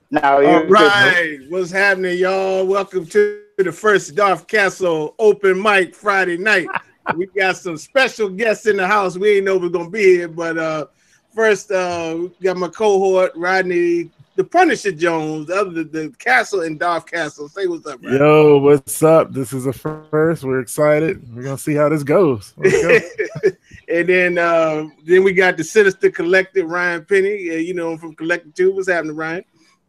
No, all right. What's happening, y'all? Welcome to the first Darth Castle open mic Friday night. We got some special guests in the house. We ain't know we're gonna be here, but first, we got my cohort Rodney, the Punisher Jones, the Castle and Darth Castle. Say what's up, Rodney. Yo, what's up? This is a first. We're excited. We're gonna see how this goes. Let's go. And then we got the Sinister Collective, Ryan Penny. You know, from Collective 2. What's happening, Ryan?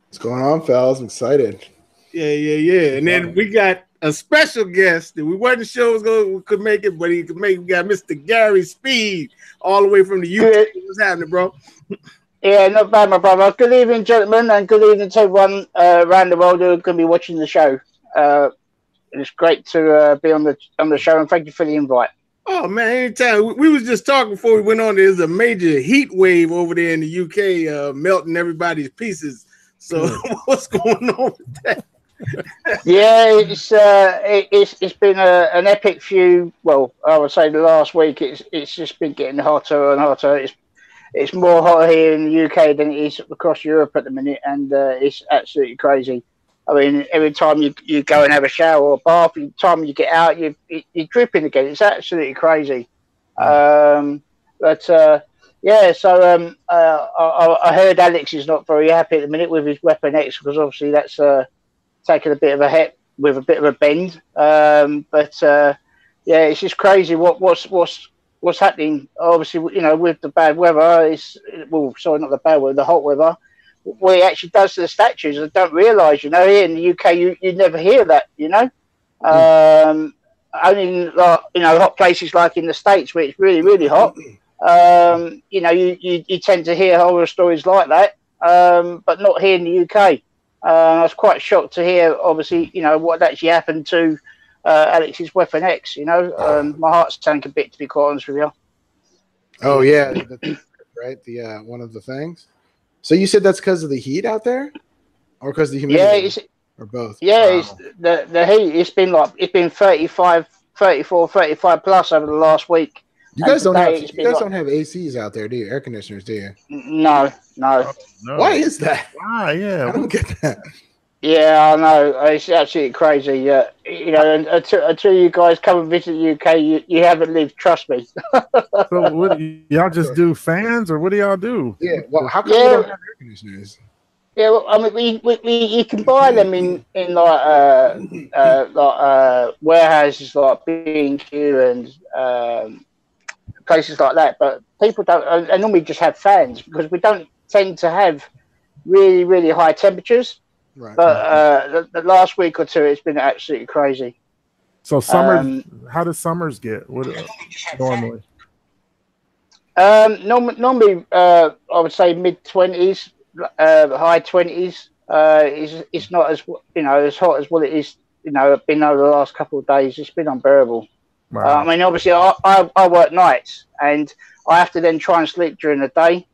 What's going on, fellas? I'm excited. Yeah. And then we got a special guest that we wasn't sure could make it, but he could make it. We got Mr. Gary Speed all the way from the UK. What's happening, bro? Yeah, not bad, my brother. Good evening, gentlemen, and good evening to everyone around the world who are going to be watching the show. It's great to be on the show, and thank you for the invite. Oh man, anytime. We was just talking before we went on. There's a major heat wave over there in the UK, melting everybody's pieces. So what's going on with that? Yeah, it's been an epic few. Well, I would say the last week it's just been getting hotter and hotter. It's more hotter here in the UK than it is across Europe at the minute, and it's absolutely crazy. I mean, every time you go and have a shower or a bath, every time you get out, you're dripping again. It's absolutely crazy. Yeah, so I heard Alex is not very happy at the minute with his Weapon X because obviously that's taken a bit of a hit with a bit of a bend. Yeah, it's just crazy what's happening. Obviously, you know, with the bad weather, not the bad weather, the hot weather. What it actually does to the statues, I don't realise. You know, here in the UK, you never hear that. You know, only in, hot places like in the States where it's really, really hot. You know, you tend to hear horror stories like that, but not here in the UK. I was quite shocked to hear, obviously, you know, what actually happened to Alex's Weapon X. You know, my heart sank a bit, to be quite honest with you. Oh yeah, right. The one of the things. So you said that's because of the heat out there, or because of the humidity? Yeah, or both. Yeah, it's the heat. It's been 35, 34, 35 plus over the last week. You guys don't have ACs out there, do you? Air conditioners, do you? No. Oh, no. Why is that? Why? Yeah, I don't get that. Yeah, I know. It's absolutely crazy. You know, until you guys come and visit the UK, you haven't lived. Trust me. So, what y'all just do fans, or what do y'all do? Yeah. Well, how come you don't have air conditioners? Yeah, well, I mean, you can buy them in warehouses like B&Q and places like that, but people don't. They normally just have fans because we don't tend to have really, really high temperatures. Right. But the last week or two, it's been absolutely crazy. So summer, how does summers get? What normally? Normally, I would say mid-20s, high 20s. It's not as as hot as what it is. You know, been over the last couple of days. It's been unbearable. Wow. I mean, obviously, I work nights, and I have to then try and sleep during the day,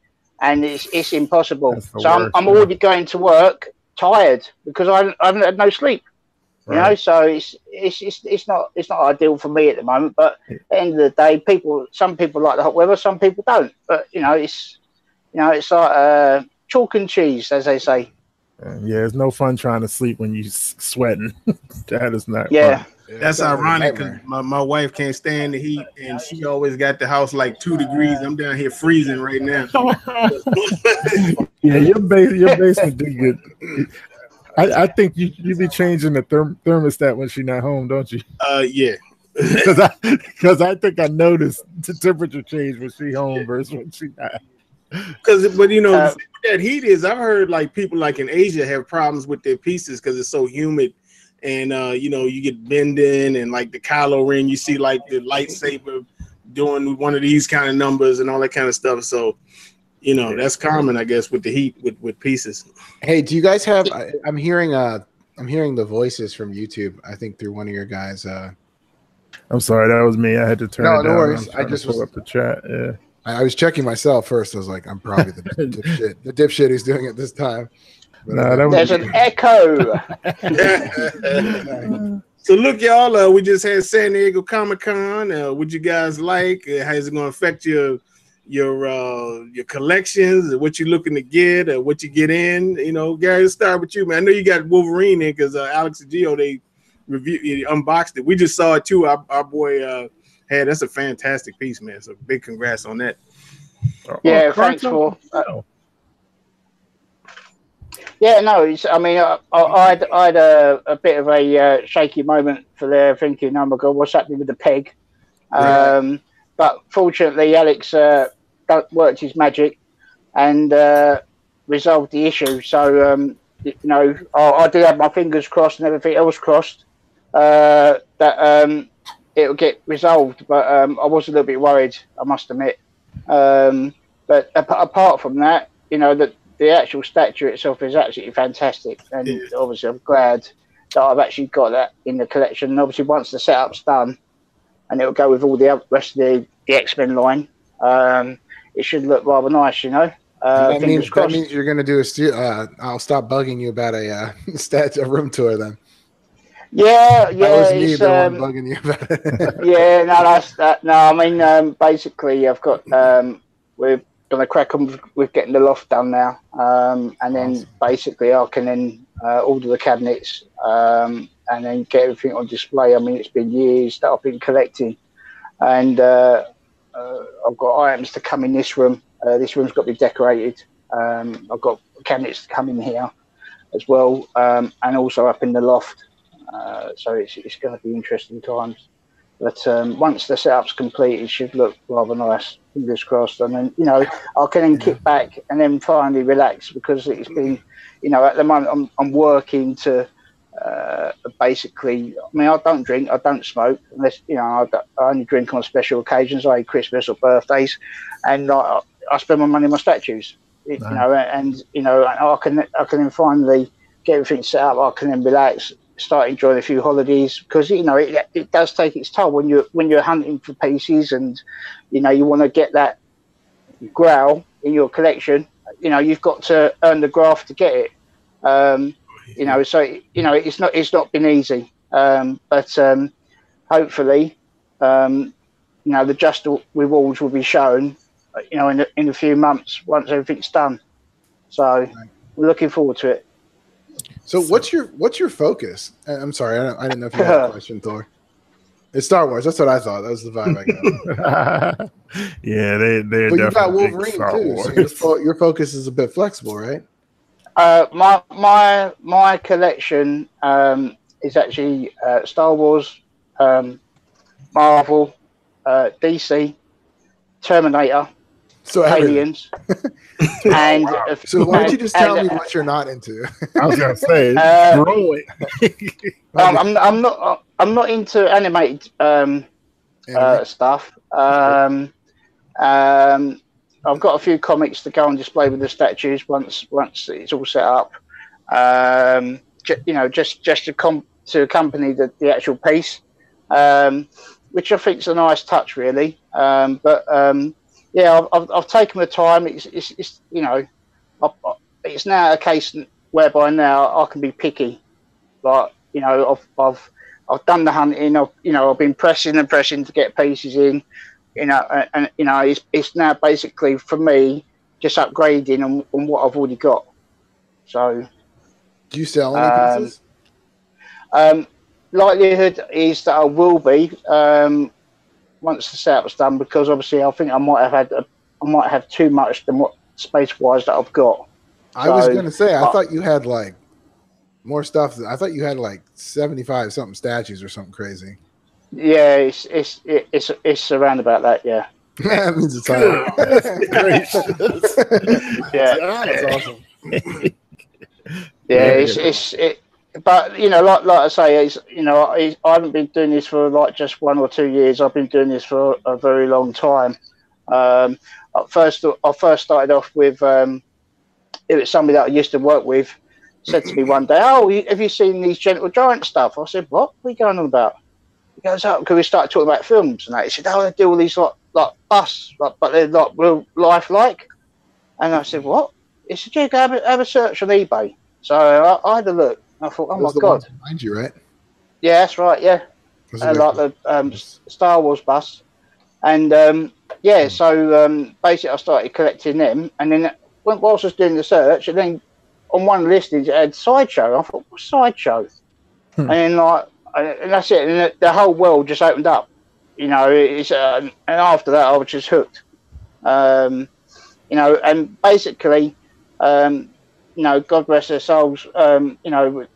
and it's impossible. So I'm already going to work tired because I haven't had no sleep. You know, so it's not ideal for me at the moment. But at the end of the day, some people like the hot weather, some people don't. But it's like chalk and cheese, as they say. Yeah, it's no fun trying to sleep when you're sweating. That is not fun. That's ironic because my wife can't stand the heat, and she always got the house like 2 degrees. I'm down here freezing right now. Yeah, your basement did good. I think you be changing the thermostat when she's not home, don't you? Yeah. Because I think I noticed the temperature change when she's home versus when she's not. But you know, that heat is. I've heard like people like in Asia have problems with their pieces because it's so humid. And you know, you get bending and like the Kylo Ren, you see like the lightsaber doing one of these kind of numbers and all that kind of stuff. So, you know, that's common, I guess, with the heat with pieces. Hey, do you guys have? I'm hearing the voices from YouTube. I think through one of your guys. I'm sorry, that was me. I had to turn. No, it down. no worries. I just pull up the chat. Yeah, I was checking myself first. I was like, I'm probably the dipshit who's doing it this time. There's an echo. So look, y'all. We just had San Diego Comic-Con. What you guys like? How is it going to affect your your collections and what you're looking to get or what you get in. You know, Gary, let's start with you, man. I know you got Wolverine in because Alex and Gio, they unboxed it. We just saw it too. Our boy had. That's a fantastic piece, man. So big congrats on that. Yeah, thanks for. Yeah, no, I mean, I had a bit of a shaky moment for there, thinking, oh my God, what's happening with the peg? But fortunately, Alex worked his magic and resolved the issue. So, you know, I did have my fingers crossed and everything else crossed that it will get resolved. But I was a little bit worried, I must admit. But apart from that, you know, the actual statue itself is absolutely fantastic. And obviously, I'm glad that I've actually got that in the collection. And obviously, once the setup's done, and it'll go with all the rest of the X-Men line, it should look rather nice, you know. That means you're going to do I'll stop bugging you about a room tour then. Yeah. That was me, the one bugging you about it. Yeah, no, that's that. No, I mean, basically, I've got we're going to crack on with getting the loft done now, and then basically I can then order the cabinets and then get everything on display. I mean, it's been years that I've been collecting, and I've got items to come in this room. This room's got to be decorated. I've got cabinets to come in here as well, and also up in the loft. So it's going to be interesting times. But once the setup's complete, it should look rather nice. Fingers crossed. And then, you know, I can then kick back and then finally relax, because it's been, you know, at the moment I'm working to basically, I mean, I don't drink, I don't smoke, unless, you know, I only drink on special occasions, like Christmas or birthdays, and I spend my money on my statues. You know, and you know, I can then finally get everything set up. I can then relax, start enjoying a few holidays, because you know it does take its toll when you're hunting for pieces, and you know you want to get that growl in your collection. You know, you've got to earn the graft to get it. You know, so you know it's not been easy, but hopefully, you know, the just rewards will be shown, you know, in a few months once everything's done. So we're looking forward to it. So what's your focus? I'm sorry, I didn't know if you had a question, Thor. It's Star Wars. That's what I thought. That was the vibe I got. Yeah, they're but you got Wolverine Star too. Wars. So your focus is a bit flexible, right? My collection is actually Star Wars, Marvel, DC, Terminator, so Aliens, and so why don't you just tell me what you're not into? I was gonna say, throw it. I'm not into animated stuff. I've got a few comics to go on display with the statues once it's all set up. You know, just to accompany the actual piece, which I think is a nice touch, really. Yeah, I've taken the time. It's you know, it's now a case whereby now I can be picky. Like, you know, I've done the hunting. I've been pressing to get pieces in. You know, and you know, it's now basically for me just upgrading on what I've already got. So, do you sell any pieces? Likelihood is that I will be once the setup's done, because obviously I think I might have too much than what space-wise that I've got. I was going to say, I thought you had like more stuff. I thought you had like 75 something statues or something crazy. Yeah, it's around about that. Yeah. That means it's hard. Yeah, that's awesome. Yeah, but you know, like I say, you know, I haven't been doing this for like just 1 or 2 years. I've been doing this for a very long time. I first started off with it was somebody that I used to work with said to me one day, "Oh, have you seen these Gentle Giant stuff?" I said, "What are you going on about?" He goes, "Oh," because we started talking about films and that. He said, "Oh, they do all these like busts, but they're like real lifelike." And I said, "What?" He said, "Yeah, go have a search on eBay." So I had a look. I thought, "Oh my God!" Behind you, right? Yeah, that's right. Yeah, like the Star Wars bus, and yeah, so basically I started collecting them, and then whilst I was doing the search, and then on one listing it had Sideshow. I thought, what's Sideshow? And then and that's it, and the whole world just opened up. You know, it's and after that I was just hooked. You know, and basically, you know, God rest their souls. You know, with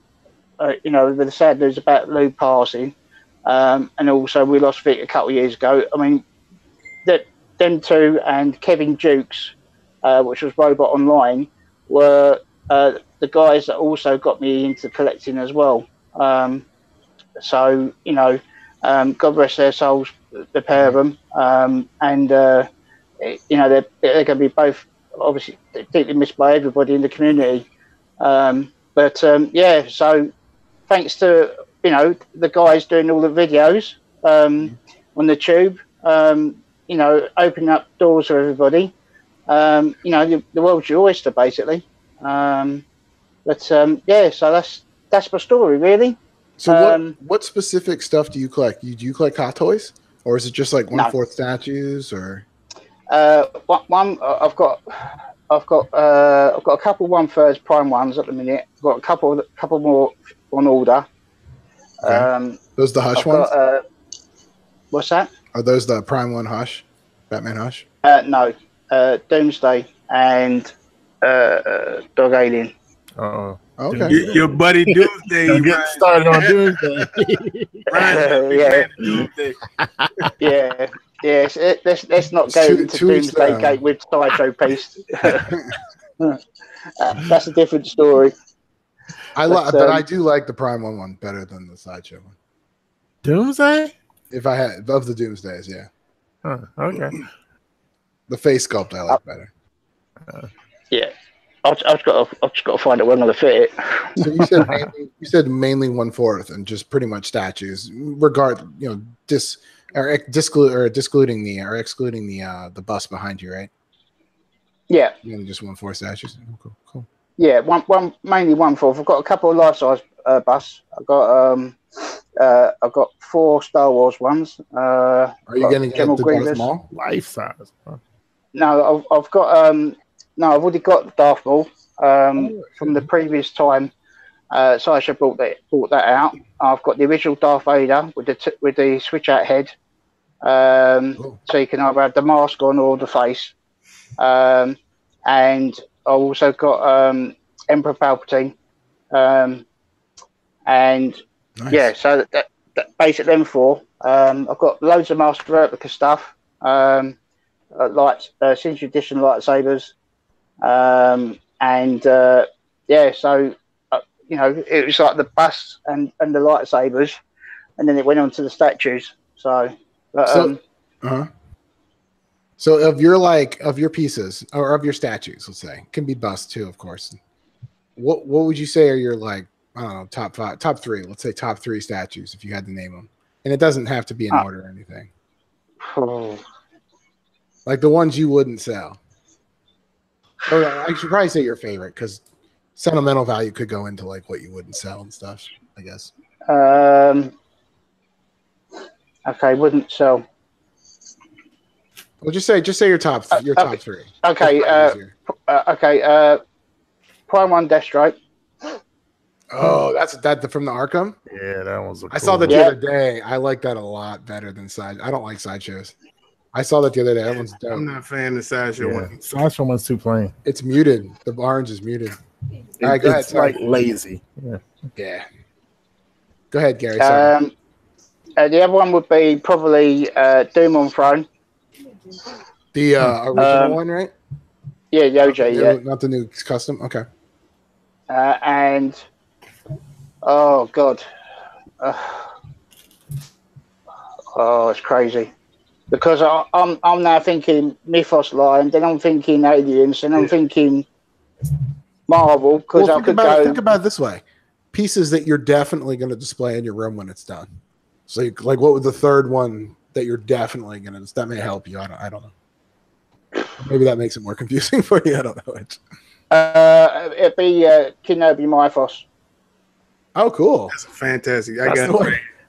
the sad news about Lou passing, and also we lost Vic a couple of years ago. I mean, them two and Kevin Dukes, which was Robot Online, were the guys that also got me into collecting as well. So, you know, God rest their souls, the pair of them, and you know, they're going to be both obviously deeply missed by everybody in the community. But yeah, so thanks to, you know, the guys doing all the videos on the tube, you know, opening up doors for everybody. You know, the world's your oyster, basically. But yeah, so that's my story, really. So what specific stuff do you collect? Do you collect hot toys, or is it just like 1/4 statues, or? One I've got a couple 1/3 prime ones at the minute. I've got a couple more on order. Okay. Those the Hush ones? What's that? Are those the Prime 1 Hush? Batman Hush? No. Doomsday and Dog Alien. Oh. Okay. Your buddy Doomsday. Get started on Doomsday. Yeah. Yes, let's not go into Doomsday Gate with Sideshow Piece. That's a different story. But I do like the Prime 1 better than the Sideshow one. Doomsday? If I had of the Doomsdays, yeah. Huh, okay. The face sculpt I like better. Yeah, I've just got to find out where I'm going to fit it. So you said mainly 1/4 and just pretty much statues, excluding the bust behind you, right? Yeah. Just 1/4 statues. Oh, cool. Yeah, one mainly 1/4. I've got a couple of life size busts. I've got 4 Star Wars ones. Are you going to get the Darth Maul? Life size? Huh? No, I've got I've already got Darth Maul from the previous time. Sideshow brought that out. I've got the original Darth Vader with the switch out head, so you can either have the mask on or the face. And I also got Emperor Palpatine, and nice. Yeah, so that basically them 4. I've got loads of Master Replica stuff, like Singe Edition lightsabers, and yeah, so you know, it was like the busts and the lightsabers, and then it went on to the statues. So of your pieces or of your statues, let's say, can be busts too, of course. What would you say are your I don't know, top 5, top 3? Let's say top 3 statues if you had to name them, and it doesn't have to be in order or anything. Like the ones you wouldn't sell. Or I should probably say your favorite, because sentimental value could go into like what you wouldn't sell and stuff, I guess. Okay, wouldn't sell. Well, just say your top 3. Okay, Prime 1 Deathstroke. Oh, that's that from the Arkham? Yeah, that was. I saw that the other day. I like that a lot better than Side. I don't like Sideshows. I saw that the other day. That one's dope. I'm not a fan of the Sideshow one. Sideshow one's too plain. It's muted. The orange is muted. All right, go ahead. It's like lazy. Yeah. Go ahead, Gary. The other one would be probably Doom on Throne. The original one, right? Yeah, Yoji. Not the new custom. Okay. And oh god, it's crazy because I'm now thinking Mythos Line, then I'm thinking Aliens, and I'm thinking Marvel. Because think about it this way: pieces that you're definitely going to display in your room when it's done. So, like, what would the third one that you're definitely going to? That may help you. I don't know. Maybe that makes it more confusing for you. I don't know. It'd be Kenobi Mythos. Oh, cool! That's fantastic.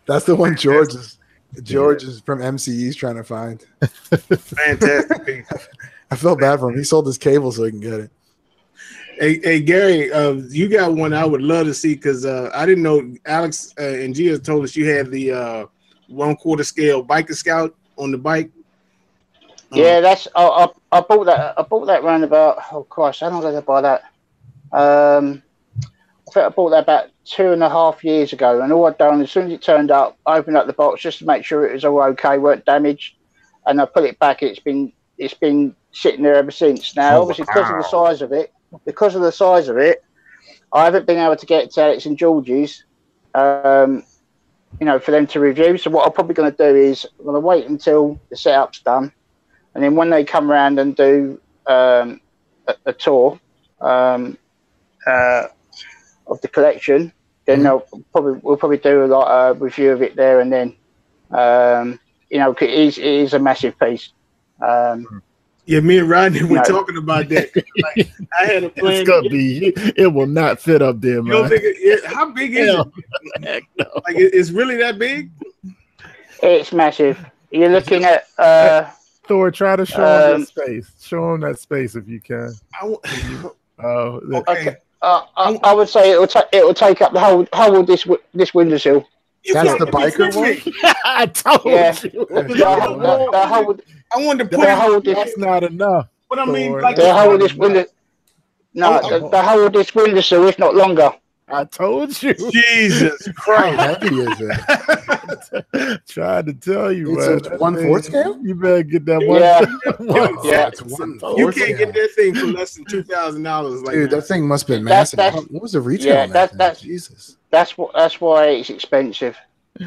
That's the one George is George is from MCE's trying to find. Fantastic piece. I felt bad for him. He sold his cable so he can get it. Hey Gary, you got one I would love to see because I didn't know Alex and Gia told us you had the 1/4 scale Biker Scout on the bike. Yeah, that's I bought that. I bought that round about. Oh Christ, how long did I buy that? I think I bought that about 2.5 years ago, and all I'd done as soon as it turned up, I opened up the box just to make sure it was all okay, weren't damaged, and I put it back. It's been sitting there ever since. Now, obviously, because of the size of it, I haven't been able to get it to Alex and George's, for them to review. So what I'm probably going to do is I'm going to wait until the setup's done, and then when they come around and do a tour of the collection, then we'll probably do a review of it there and then. It is a massive piece. Yeah, me and Rodney were talking about that. Like, I had a plan. It will not fit up there, man. How big is it? Heck no. Like, it's really that big? It's massive. You're looking at Thor. Try to show him that space. Show him that space if you can. Okay. I would say it will take up the whole of this windowsill. That's the biker one. I told you. I wanted to put that's not enough. But I mean, Thor. like the whole of this window. No, the whole of this windowsill, if not longer. I told you. Jesus How Christ! heavy is it? Tried to tell you, It's man. a 1/4 scale. You better get that one. Yeah. It's 1/4 You can't scale. get that thing for less than $2,000. Like Dude, that thing must have been massive. What was the retail? Yeah, on that thing? that's Jesus. That's why it's expensive.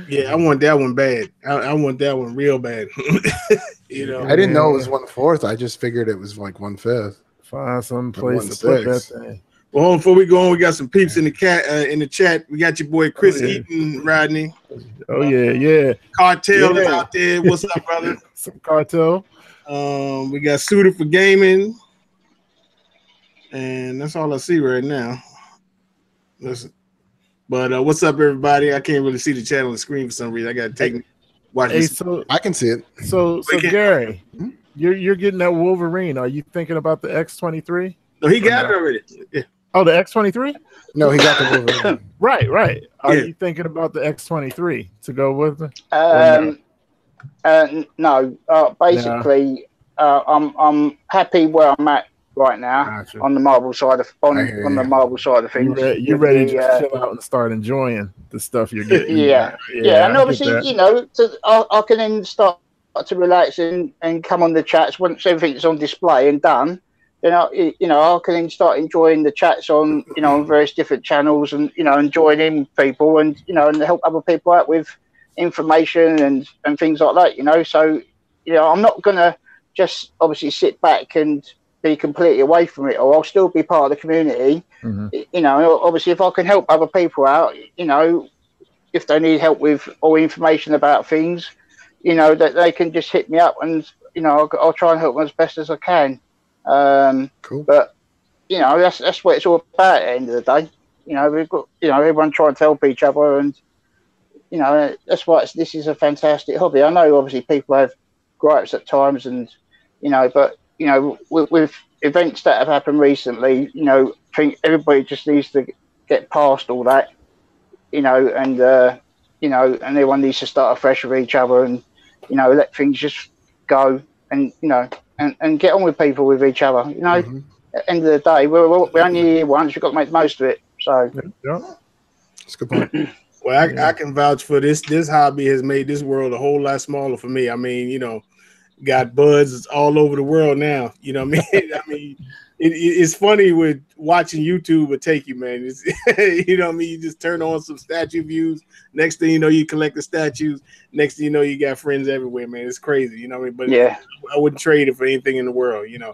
Yeah, I want that one bad. I want that one real bad. I didn't know it was 1/4. I just figured it was like 1/5. Find some place to put that thing. Well, before we go on, we got some peeps in the chat. We got your boy Chris Eaton, Rodney. Oh yeah. Cartel is out there. What's up, brother? Some Cartel. We got Suited for Gaming, and that's all I see right now. Listen, but what's up, everybody? I can't really see the chat on the screen for some reason. I got to watch this. So I can see it. So Gary, you're getting that Wolverine. Are you thinking about the X-23? No, he got it already. Yeah. Oh, the X-23? No, he got the Wolverine. Right. Are you thinking about the X-23 to go with it? No. Basically, I'm happy where I'm at right now. Gotcha. On the Marvel side of the Marvel side of things. You're ready to just chill out and start enjoying the stuff you're getting. Yeah. And obviously, I can then start to relax and come on the chats once everything's on display and done. Then I can then start enjoying the chats on on various different channels and and join in with people and and help other people out with information and things like that. So I'm not gonna just obviously sit back and be completely away from it, or I'll still be part of the community. Mm-hmm. Obviously, if I can help other people out, if they need help with or information about things, that they can just hit me up and I'll try and help them as best as I can. Cool. But that's what it's all about at the end of the day. We've got everyone trying to help each other, and that's why this is a fantastic hobby. I know obviously people have gripes at times, and but with events that have happened recently, I think everybody just needs to get past all that, and everyone needs to start afresh with each other, and let things just go, and and get on with people, with each other. Mm-hmm. At the end of the day, we're only here once. We've got to make the most of it. So, that's a good point. Well, I can vouch for this. This hobby has made this world a whole lot smaller for me. I mean, got buds all over the world now. You know what I mean? I mean, it's funny with watching YouTube would take you, man. It's, what I mean? You just turn on some statue views. Next thing you know, you collect the statues. Next thing you know, you got friends everywhere, man. It's crazy. What I mean? But I wouldn't trade it for anything in the world, and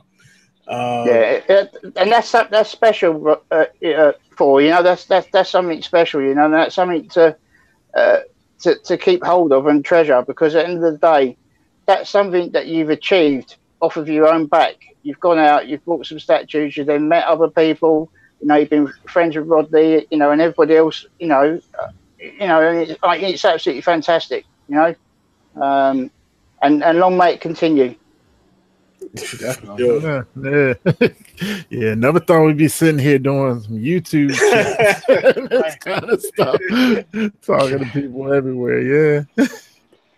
that's special for that's something special, and that's something to keep hold of and treasure, because at the end of the day, that's something that you've achieved off of your own back. You've gone out, you've bought some statues, you've then met other people, you've been friends with Rodney, and everybody else, and it's absolutely fantastic, And long may it continue. Yeah. Yeah, never thought we'd be sitting here doing some YouTube chats, this kind of stuff, talking to people everywhere. Yeah.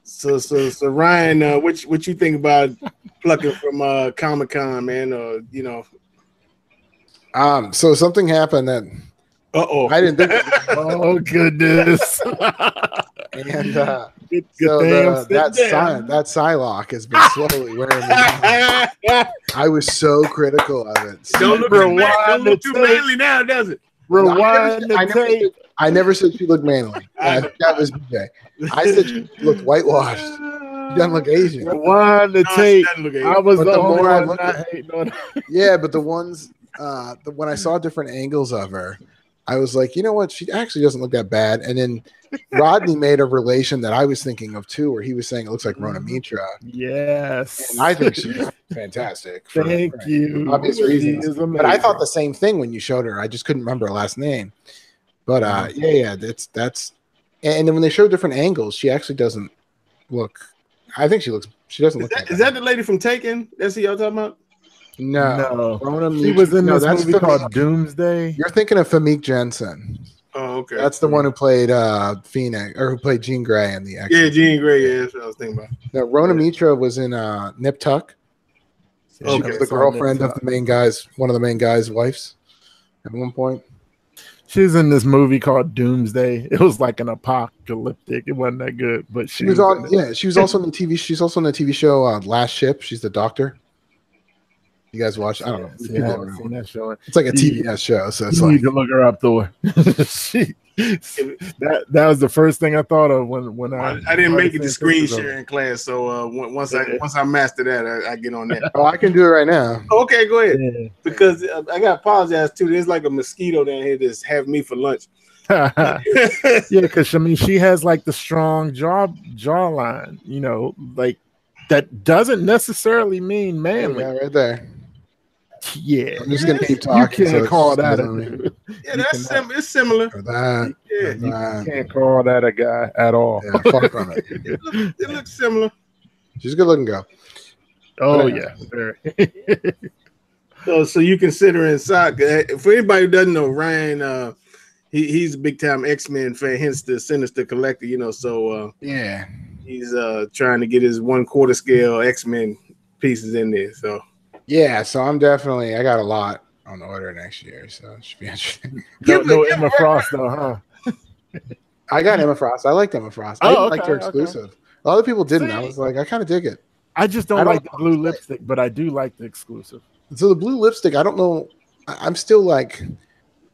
So Ryan, what you think about plucking from Comic-Con, man? Or So something happened that I didn't think. Oh goodness! And that Psylocke has been slowly wearing me down. I was so critical of it. Don't look too manly now, does it? Rewind the tape. I never said she looked manly. That was BJ. I said she looked whitewashed. She doesn't look Asian. Rewind the tape. I was but the more I looked at hating on her. Yeah, but the ones when I saw different angles of her, I was like, you know what? She actually doesn't look that bad. And then Rodney made a relation that I was thinking of too, where he was saying it looks like Rona Mitra. Yes. And I think she's fantastic. Thank you. Obvious reasons. But I thought the same thing when you showed her. I just couldn't remember her last name. But that's and then when they show different angles, she actually doesn't look. I think she doesn't look. Is that the lady from Taken? That's who y'all talking about? No. She was in this movie called Doomsday. You're thinking of Famke Janssen. Oh, okay. That's the one who played Phoenix, or who played Jean Grey in the X-Men. Yeah, Jean Grey. Yeah, that's what I was thinking about. No, Rona Mitra was in Nip Tuck. Okay. She was the girlfriend of the main guy's, one of the main guy's wives at one point. She was in this movie called Doomsday. It was like an apocalyptic. It wasn't that good, but she was on. Yeah, she was also in the TV. She's also in the TV show Last Ship. She's the doctor. You guys watch? I don't know. I haven't seen that show. It's like a TBS show, so it's you like need to look her up, Thor. that was the first thing I thought of when I didn't make it to screen sharing class, so once I master that, I get on that. Oh, I can do it right now. Okay, go ahead. Yeah. Because I got to apologize too. There's like a mosquito down here that's having me for lunch. Yeah, because I mean, she has like the strong jawline, like that doesn't necessarily mean manly. Yeah, right there. Yeah, I'm just gonna keep talking. You can't call that yeah, it's similar. Yeah, you can't call that a guy at all. Yeah, far from it. It looks similar. She's a good looking girl. Oh yeah, very. So you considering soccer? For anybody who doesn't know, Ryan, he's a big time X-Men fan, hence the Sinister Collector. So yeah, he's trying to get his 1/4 scale X-Men pieces in there. So. Yeah, so I got a lot on order next year, so it should be interesting. No Emma Frost though, huh? I got Emma Frost. I liked Emma Frost. I liked her exclusive. Okay. A lot of people didn't. I was like, I kind of dig it. I just don't like the blue lipstick, but I do like the exclusive. So the blue lipstick, I don't know. I'm still like,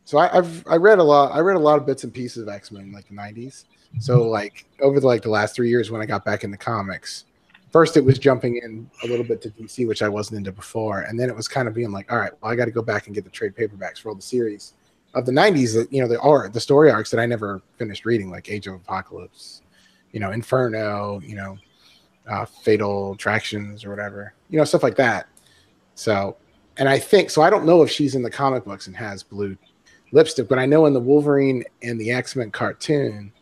so I read a lot. I read a lot of bits and pieces of X-Men in like the 90s. So like over the last 3 years when I got back into comics. First, it was jumping in a little bit to DC, which I wasn't into before. And then it was kind of being like, all right, well, I got to go back and get the trade paperbacks for all the series of the 90s that, the story arcs that I never finished reading, like Age of Apocalypse, Inferno, Fatal Attractions or whatever, stuff like that. So, and I don't know if she's in the comic books and has blue lipstick, but I know in the Wolverine and the X-Men cartoon,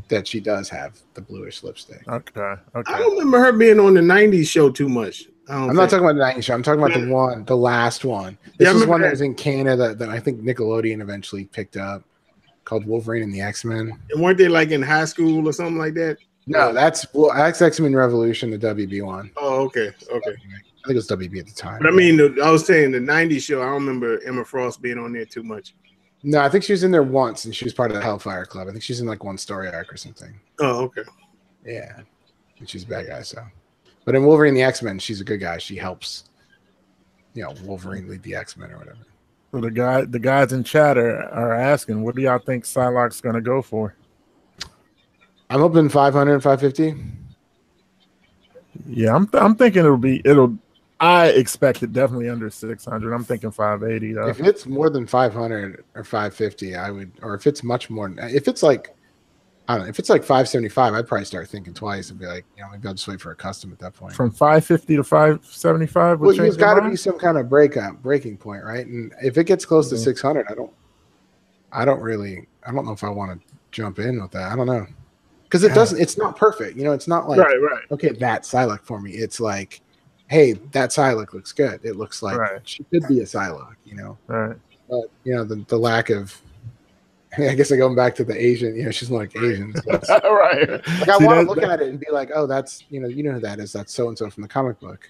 that she does have the bluish lipstick. Okay. I don't remember her being on the 90s show too much. I'm not talking about the 90s show. I'm talking about the last one. This is one that was in Canada that I think Nickelodeon eventually picked up called Wolverine and the X-Men. And weren't they like in high school or something like that? No, that's X-Men Revolution, the WB one. Oh, okay. I think it was WB at the time. But I mean, I was saying the 90s show, I don't remember Emma Frost being on there too much. No, I think she was in there once, and she was part of the Hellfire Club. I think she's in like one story arc or something. Oh, okay. Yeah, and she's a bad guy. So, but in Wolverine and the X-Men, she's a good guy. She helps, Wolverine lead the X-Men or whatever. So the guys in chat are asking, what do y'all think Psylocke's going to go for? I'm hoping 500, 550. Yeah, I'm thinking I expect it definitely under 600. I'm thinking 580 though. If it's more than 500 or 550, I would, or if it's much more, if it's like, I don't know, if it's like 575, I'd probably start thinking twice and be like, maybe I'll just wait for a custom at that point. From 550 to 575? Well, there's got to be some kind of breaking point, right? And if it gets close to 600, I don't know if I want to jump in with that. I don't know. because it doesn't. It's not perfect. You know, it's not like right. Okay, that Psylocke for me. It's like, hey, that Psylocke looks good. It looks like she could be a Psylocke. You know, right. but you know the lack of. I guess I'm going back to the Asian. You know, she's like Asian. So right. Like I want to look at it and be like, oh, that's you know who that is. That's so and so from the comic book.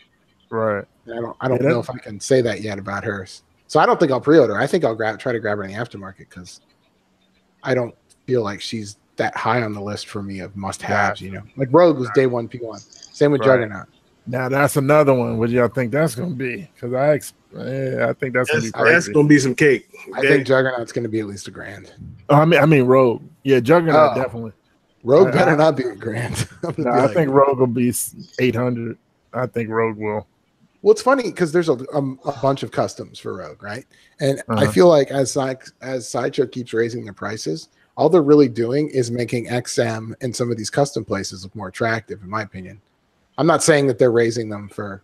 Right. And I don't know if I can say that yet about hers. So I don't think I'll pre-order. I think I'll try to grab her in the aftermarket because I don't feel like she's that high on the list for me of must-haves. You know, like Rogue was day one P1. Same with Juggernaut. Now that's another one. What do y'all think that's going to be? Because I think that's going to be crazy. That's going to be some cake. I think Juggernaut's going to be at least $1,000. Oh, I mean Rogue. Yeah, Juggernaut definitely. Rogue better not be $1,000. No, I think Rogue will be 800. I think Rogue will. Well, it's funny because there's a bunch of customs for Rogue, right? And I feel like as Sideshow keeps raising their prices, all they're really doing is making XM and some of these custom places look more attractive, in my opinion. I'm not saying that they're raising them for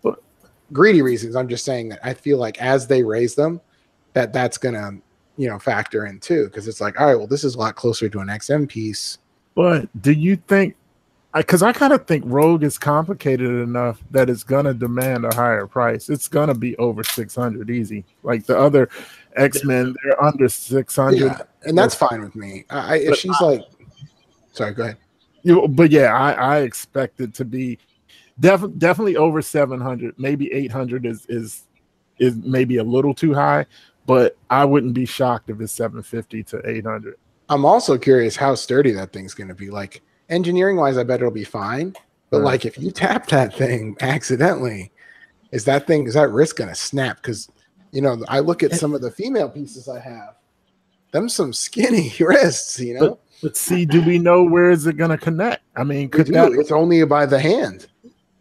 greedy reasons. I'm just saying that I feel like as they raise them, that's gonna factor in too, because it's like, all right, well, this is a lot closer to an XM piece. But do you think? Because I kind of think Rogue is complicated enough that it's gonna demand a higher price. It's gonna be over 600 easy. Like the other X-Men, they're under 600. Yeah, and that's fine with me. If she's like, sorry, go ahead. But yeah, I expect it to be definitely over 700. Maybe 800 is maybe a little too high, but I wouldn't be shocked if it's 750 to 800. I'm also curious how sturdy that thing's going to be. Like engineering wise, I bet it'll be fine. But like if you tap that thing accidentally, is that wrist going to snap? Because I look at some of the female pieces I have, them some skinny wrists. But see, do we know where is it going to connect? I mean, it's only by the hand.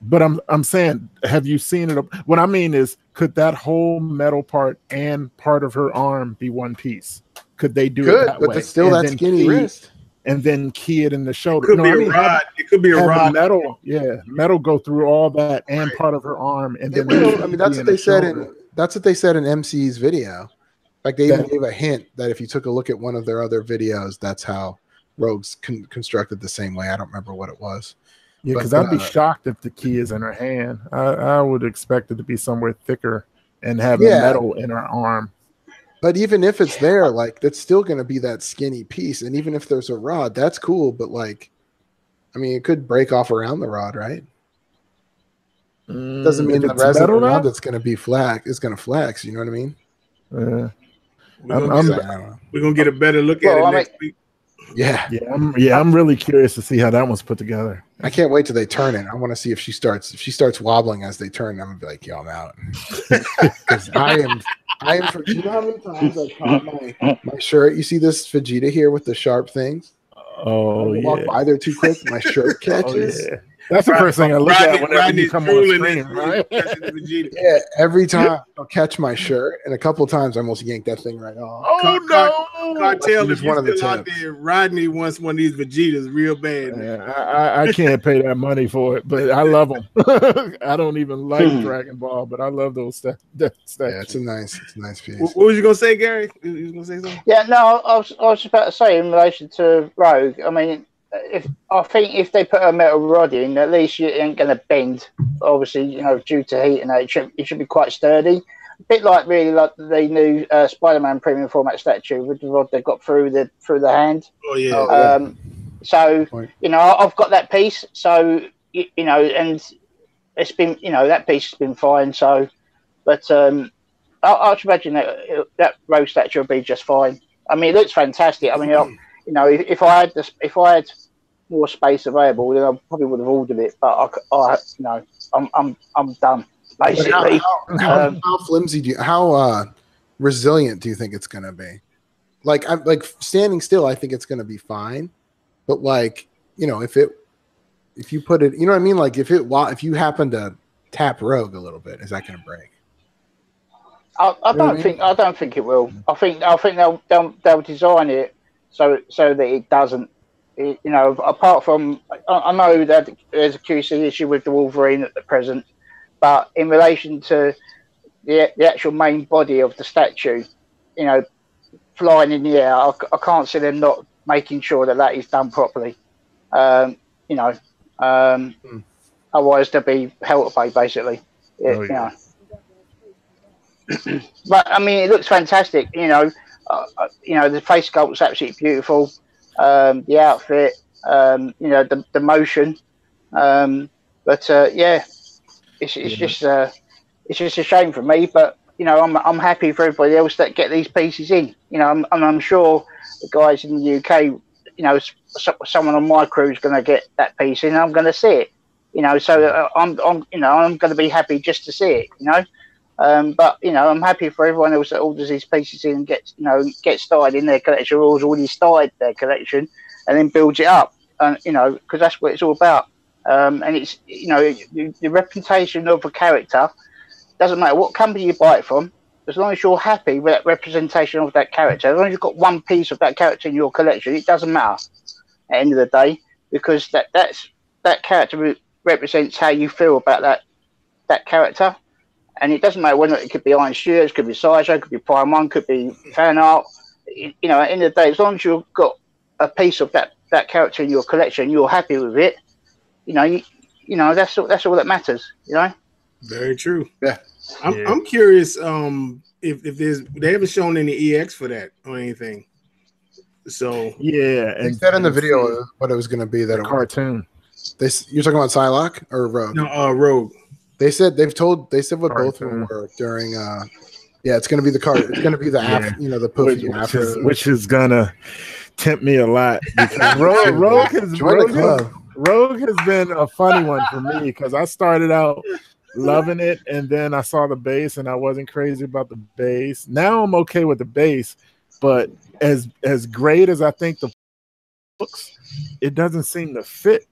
But I'm saying, have you seen it? What I mean is, could that whole metal part and part of her arm be one piece? Could they do it that way? But still that skinny wrist. And then key it in the shoulder. It could be a rod. It could be a rod. Metal go through all that and part of her arm, and then that's what they said in MC's video. Like they even gave a hint that if you took a look at one of their other videos, that's how Rogue's constructed the same way. I don't remember what it was. Yeah, because I'd be shocked if the key is in her hand. I would expect it to be somewhere thicker and have metal in her arm. But even if it's there, like that's still going to be that skinny piece. And even if there's a rod, that's cool. But like, I mean, it could break off around the rod, right? Doesn't mean the resin of the rod that's going to be flex is going to flex. You know what I mean? We're going to get a better look at it next week. Yeah. I'm really curious to see how that one's put together. I can't wait till they turn it. I want to see if she starts wobbling as they turn. I'm gonna be like, yo, I'm out. Because I am. Do you know how many times I caught my shirt? You see this Vegeta here with the sharp things? Oh, I walk by there too quick. My shirt catches. Oh, yeah. That's the first thing I look at whenever you come on the screen, right? Yeah, every time I'll catch my shirt, and a couple of times I almost yanked that thing right off. Oh no! Cartel is one of the out there. Rodney wants one of these Vegetas real bad. Yeah, I can't pay that money for it, but I love them. I don't even like Dragon Ball, but I love those stuff. Yeah, it's a nice piece. What was you gonna say, Gary? You was gonna say something? Yeah, no, I was about to say in relation to Rogue. I mean, if they put a metal rod in, at least it ain't going to bend. Obviously, due to heat and that, it should be quite sturdy. A bit like the new Spider-Man premium format statue with the rod they got through the hand. Oh yeah. So I've got that piece. So and it's been that piece has been fine. So, but I should imagine that Rogue statue will be just fine. I mean, it looks fantastic. I mean, if I had more space available, then I probably would have ordered it. But I'm done basically. How flimsy how resilient do you think it's going to be? Like standing still, I think it's going to be fine. But if you put it, you know what I mean? Like if you happen to tap Rogue a little bit, is that going to break? I don't think it will. I think they'll design it so that it doesn't. Apart from, I know that there's a QC issue with the Wolverine at the present, but in relation to the actual main body of the statue, flying in the air, I can't see them not making sure that is done properly. You know, otherwise there'll be hell to pay basically. Oh, yeah. You know. But I mean, it looks fantastic. You know, the face sculpt's absolutely beautiful. The outfit, you know, the motion. Yeah, it's just a shame for me. But you know, I'm happy for everybody else that get these pieces in. You know, I'm sure the guys in the UK, you know, someone on my crew is going to get that piece in. And I'm going to see it. You know, so I'm going to be happy just to see it. You know. But you know, I'm happy for everyone else that orders these pieces in and gets started in their collection, or has already started their collection, and then builds it up. And you know, because that's what it's all about. And it's, you know, the reputation of a character doesn't matter what company you buy it from, as long as you're happy with that representation of that character. As long as you've got one piece of that character in your collection, it doesn't matter at the end of the day, because that character represents how you feel about that character. And it doesn't matter whether it could be Iron Stewards, could be Sideshow, could be Prime One, could be fan art. You know, at the end of the day, as long as you've got a piece of that character in your collection, you're happy with it. You know, that's all that matters. You know. Very true. Yeah. I'm curious. If they haven't shown any EX for that or anything. So yeah, and they said in the video what it was going to be, that cartoon. You're talking about Psylocke or Rogue? No, Rogue. They said what cartoon. Both of them were during. Yeah, it's going to be the card. It's going to be the you know, the poofy after, which is gonna tempt me a lot because Rogue has been a funny one for me because I started out loving it, and then I saw the base, and I wasn't crazy about the base. Now I'm okay with the base, but as great as I think the looks, it doesn't seem to fit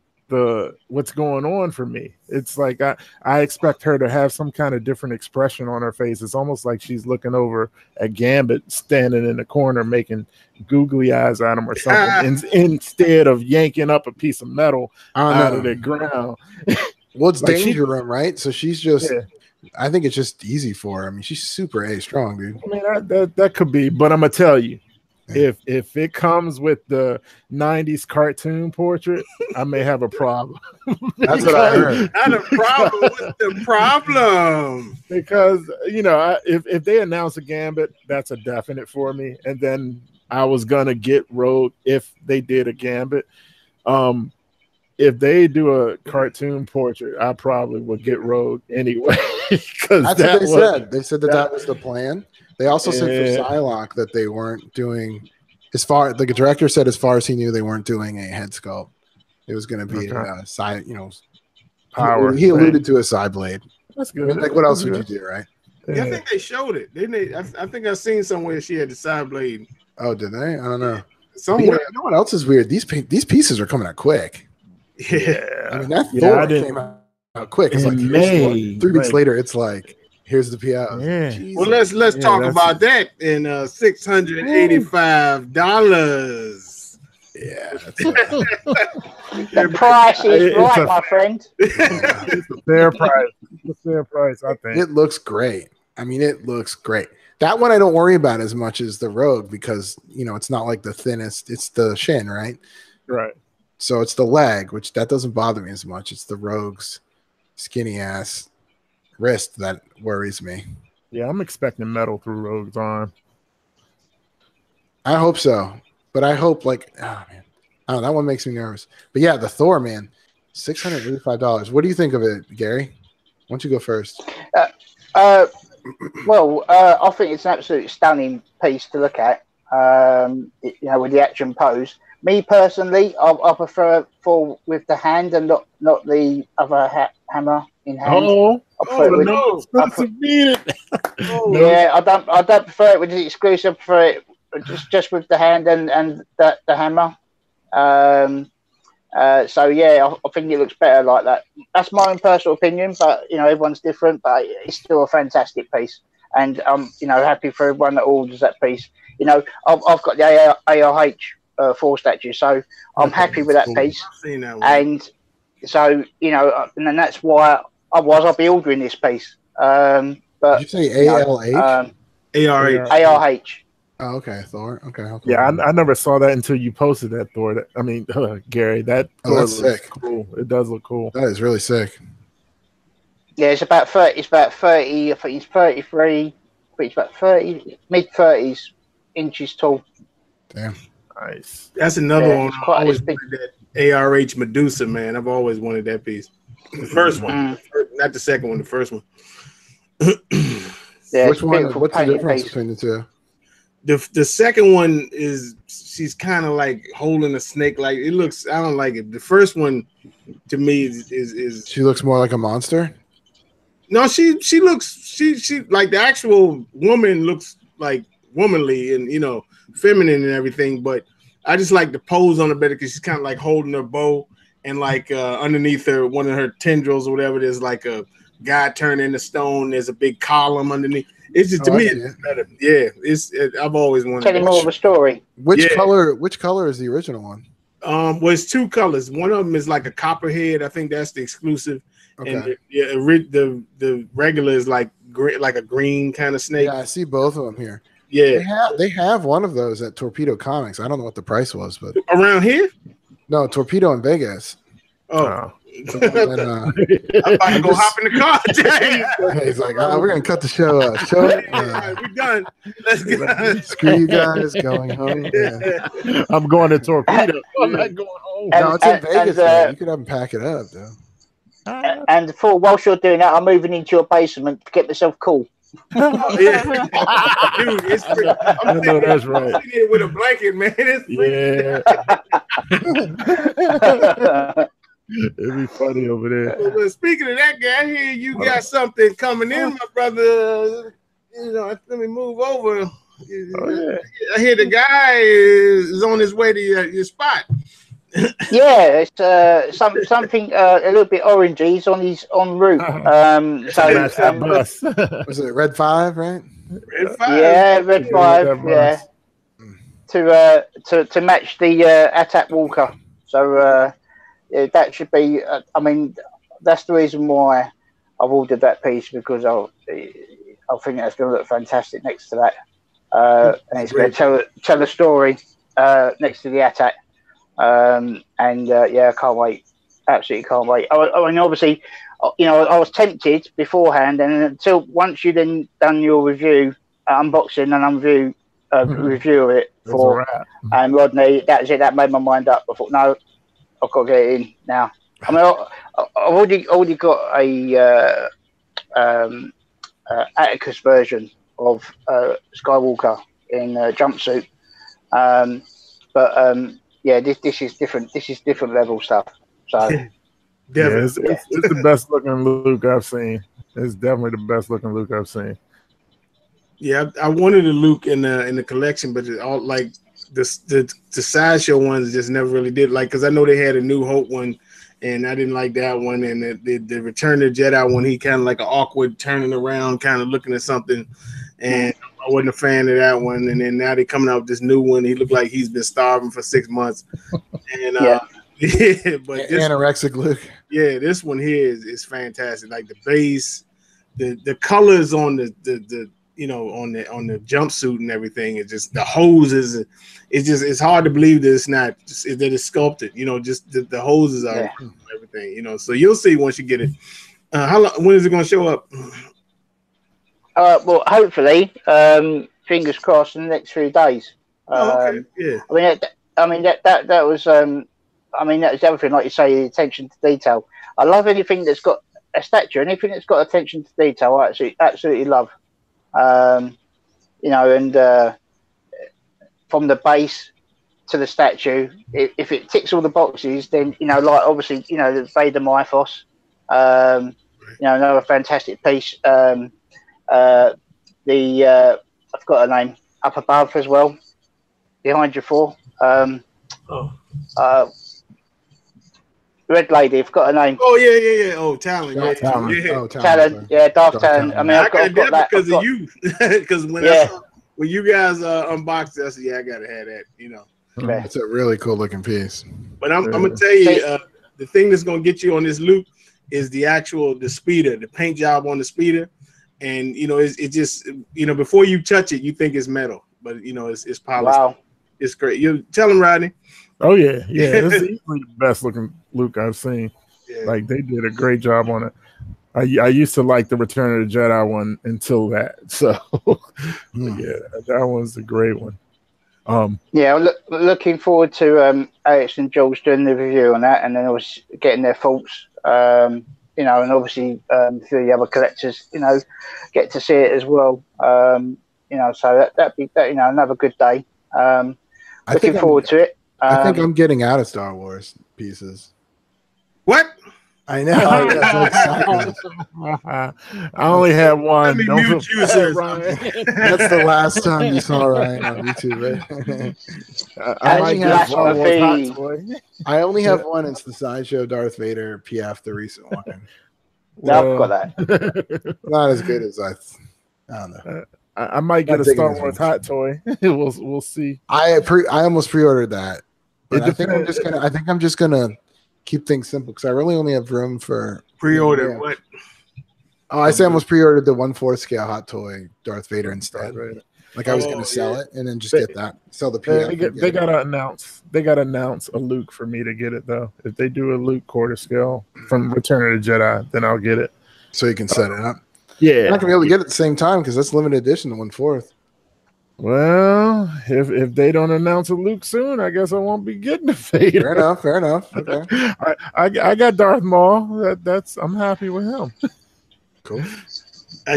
what's going on for me. It's like I expect her to have some kind of different expression on her face. It's almost like she's looking over at Gambit standing in the corner making googly eyes at him or something instead of yanking up a piece of metal out of the ground. Well, it's like Danger Room, right? So she's just I think it's just easy for her. I mean, she's super A strong, dude. I mean, that could be, but I'm gonna tell you, if it comes with the 90s cartoon portrait, I may have a problem. That's what I heard. Not a problem. What's the problem? Because, you know, if they announce a Gambit, that's a definite for me. And then I was going to get Rogue if they did a Gambit. If they do a cartoon portrait, I probably would get Rogue anyway. That's what they said. They said that was the plan. They also said for Psylocke that they weren't doing, the director said as far as he knew, they weren't doing a head sculpt. It was going to be a side, you know, power. He alluded to a side blade. That's good. I mean, like, what else would you do, right? Yeah, I think they showed it, didn't they? I think I've seen somewhere she had the side blade. Oh, did they? I don't know. Somewhere. You know what else is weird? These pieces are coming out quick. Yeah. I mean, that Thor came out quick. It's like May, 3 weeks later, it's like, here's the PF. Yeah. Well, let's talk about that in $685. Yeah, the price is right, my friend. It's a fair price. It's a fair price, I think. It looks great. I mean, it looks great. That one I don't worry about as much as the Rogue because, you know, it's not like the thinnest. It's the shin, right? Right. So it's the leg, which that doesn't bother me as much. It's the Rogue's skinny ass wrist that worries me. Yeah, I'm expecting metal through Rogue's arm. I hope so, but I hope man, that one makes me nervous. But yeah, the Thor, man, $685. What do you think of it, Gary? Why don't you go first? I think it's an absolutely stunning piece to look at. You know, with the action pose. Me personally, I prefer Thor with the hand and not the other hammer in hand. No. Yeah, I don't prefer it with the exclusive. I prefer it just with the hand and the hammer. So yeah, I think it looks better like that. That's my own personal opinion, but you know, everyone's different. But it's still a fantastic piece, and I'm happy for everyone that orders that piece. You know, I've got the ARH 4 statue, so I'm happy with that piece. And so and then that's why I'll be ordering this piece. But did you say ALH? ARH. ARH. Oh, okay, Thor. Okay. Yeah, I never saw that until you posted that Thor. I mean, Gary, that Thor that's looks sick. cool. It does look cool. That is really sick. Yeah, it's about 30. It's about 30. I think he's 33. I think he's about 30, mid-30s inches tall. Damn. Nice. That's another one. It's I quite always big. wanted that ARH Medusa, man. I've always wanted that piece. The first one, not the second one. The first one. Yeah, Which one? What's the difference piece. between the two? The second one is she's kind of like holding a snake. Like it looks. I don't like it. The first one, to me, is She looks more like a monster. no. She looks. She like the actual woman looks like womanly and feminine and everything. But I just like the pose on her better because she's kind of like holding her bow and like underneath her one of her tendrils or whatever. There's like a guy turned into stone. There's a big column underneath. It's just to me, it's better. Yeah, I've always wanted. Tell you more of a story. Which color? Which color is the original one? Well, it's two colors. One of them is like a copperhead. I think that's the exclusive. Okay. And the regular is like a green kind of snake. Yeah, I see both of them here. Yeah, they have one of those at Torpedo Comics. I don't know what the price was, but around here. No, Torpedo in Vegas. Oh. I'm about to go hop in the car. He's like, we're gonna cut the show up. We're done. Let's go. Screw you guys, going home. Yeah. I'm going to Torpedo. I'm not going home. No, it's in Vegas. You could have them pack it up, though. And whilst you're doing that, I'm moving into your basement to get myself cool. Oh, yeah. Dude, it's free. I'm no, that's right. sitting here with a blanket, man. It's free. Yeah. It'd be funny over there. Well, speaking of that guy, I hear you got something coming in, my brother. Let me move over. Oh, yeah. I hear the guy is on his way to your spot. Yeah, it's something a little bit orangey. He's on route. Bus. Was it Red 5, right? Red 5. Yeah, Red 5. Yeah, to match the Attack Walker. So. Yeah, that should be. I mean, that's the reason why I've ordered that piece because I think that's going to look fantastic next to that, and it's going to tell a story next to the Attack. I can't wait. Absolutely can't wait. I mean, obviously, I was tempted beforehand, and until once you then done your review, unboxing and review of it for Rodney, that was it. That made my mind up. I thought, no. I've got to get it in now. I mean, I've already got a Atticus version of Skywalker in a jumpsuit, this is different. This is different level stuff. So, it's the best looking Luke I've seen. It's definitely the best looking Luke I've seen. Yeah, I wanted a Luke in the collection, but it all like. The Sideshow ones just never really did because I know they had a New Hope one and I didn't like that one, and the Return of the Jedi one, he kind of like an awkward turning around kind of looking at something, and I wasn't a fan of that one. And then now they're coming out with this new one. He looked like he's been starving for 6 months, and but this anorexic Luke. Yeah, this one here is fantastic. Like the base, the colors on the on the jumpsuit and everything. It's just the hoses. It's hard to believe that it's not that it's sculpted. Just the hoses are everything. So you'll see once you get it. How long? When is it going to show up? Well, hopefully, fingers crossed in the next 3 days. Okay. Yeah. I mean that was everything. Like you say, the attention to detail. I love anything that's got a statue. Anything that's got attention to detail, I absolutely love. From the base to the statue, if it ticks all the boxes, then obviously the Vader Mythos, another fantastic piece. I've got a name up above as well, behind you 4. Red Lady, I've got a name. Oh yeah. Oh, Talon. Talon. Yeah, Darth Talon. I mean, I've got that because of you. Because when you guys unboxed it, I said, I gotta have that. It's a really cool looking piece. But I'm gonna tell you, the thing that's gonna get you on this Luke is the speeder, the paint job on the speeder, and it just before you touch it, you think it's metal, but you know, it's polished. Wow. It's great. You tell him, Rodney. Oh yeah, it's easily the best looking Luke I've seen. Yeah. Like they did a great job on it. I used to like the Return of the Jedi one until that. So yeah, that one's a great one. Yeah, looking forward to Alex and Jules doing the review on that, and then obviously getting their thoughts. You know, and obviously for the other collectors, you know, get to see it as well. You know, so that'd be you know, another good day. Looking forward to it. I think I'm getting out of Star Wars pieces. What? I know. I only have one. Let me mute you, sir. That's the last time you saw Ryan on YouTube, right? I only have one. It's the Sideshow Darth Vader PF, the recent one. Yeah, I've got that. Not as good as I don't know. I might get a Star Wars hot toy. We'll see. I almost pre-ordered that, but I think I'm just gonna keep things simple because I really only have room for pre-order. What? Oh, I almost pre-ordered the 1/4 scale hot toy Darth Vader instead. Like I was gonna sell it and then just get that. Sell the PF. They gotta announce. They gotta announce a Luke for me to get it though. If they do a Luke 1/4 scale from Return of the Jedi, then I'll get it. So you can set it up. Yeah, I'm not gonna be able to get it at the same time because that's limited edition to 1/4. Well, if they don't announce a Luke soon, I guess I won't be getting a Vader. Fair enough. Okay. I got Darth Maul. That's I'm happy with him. Cool. I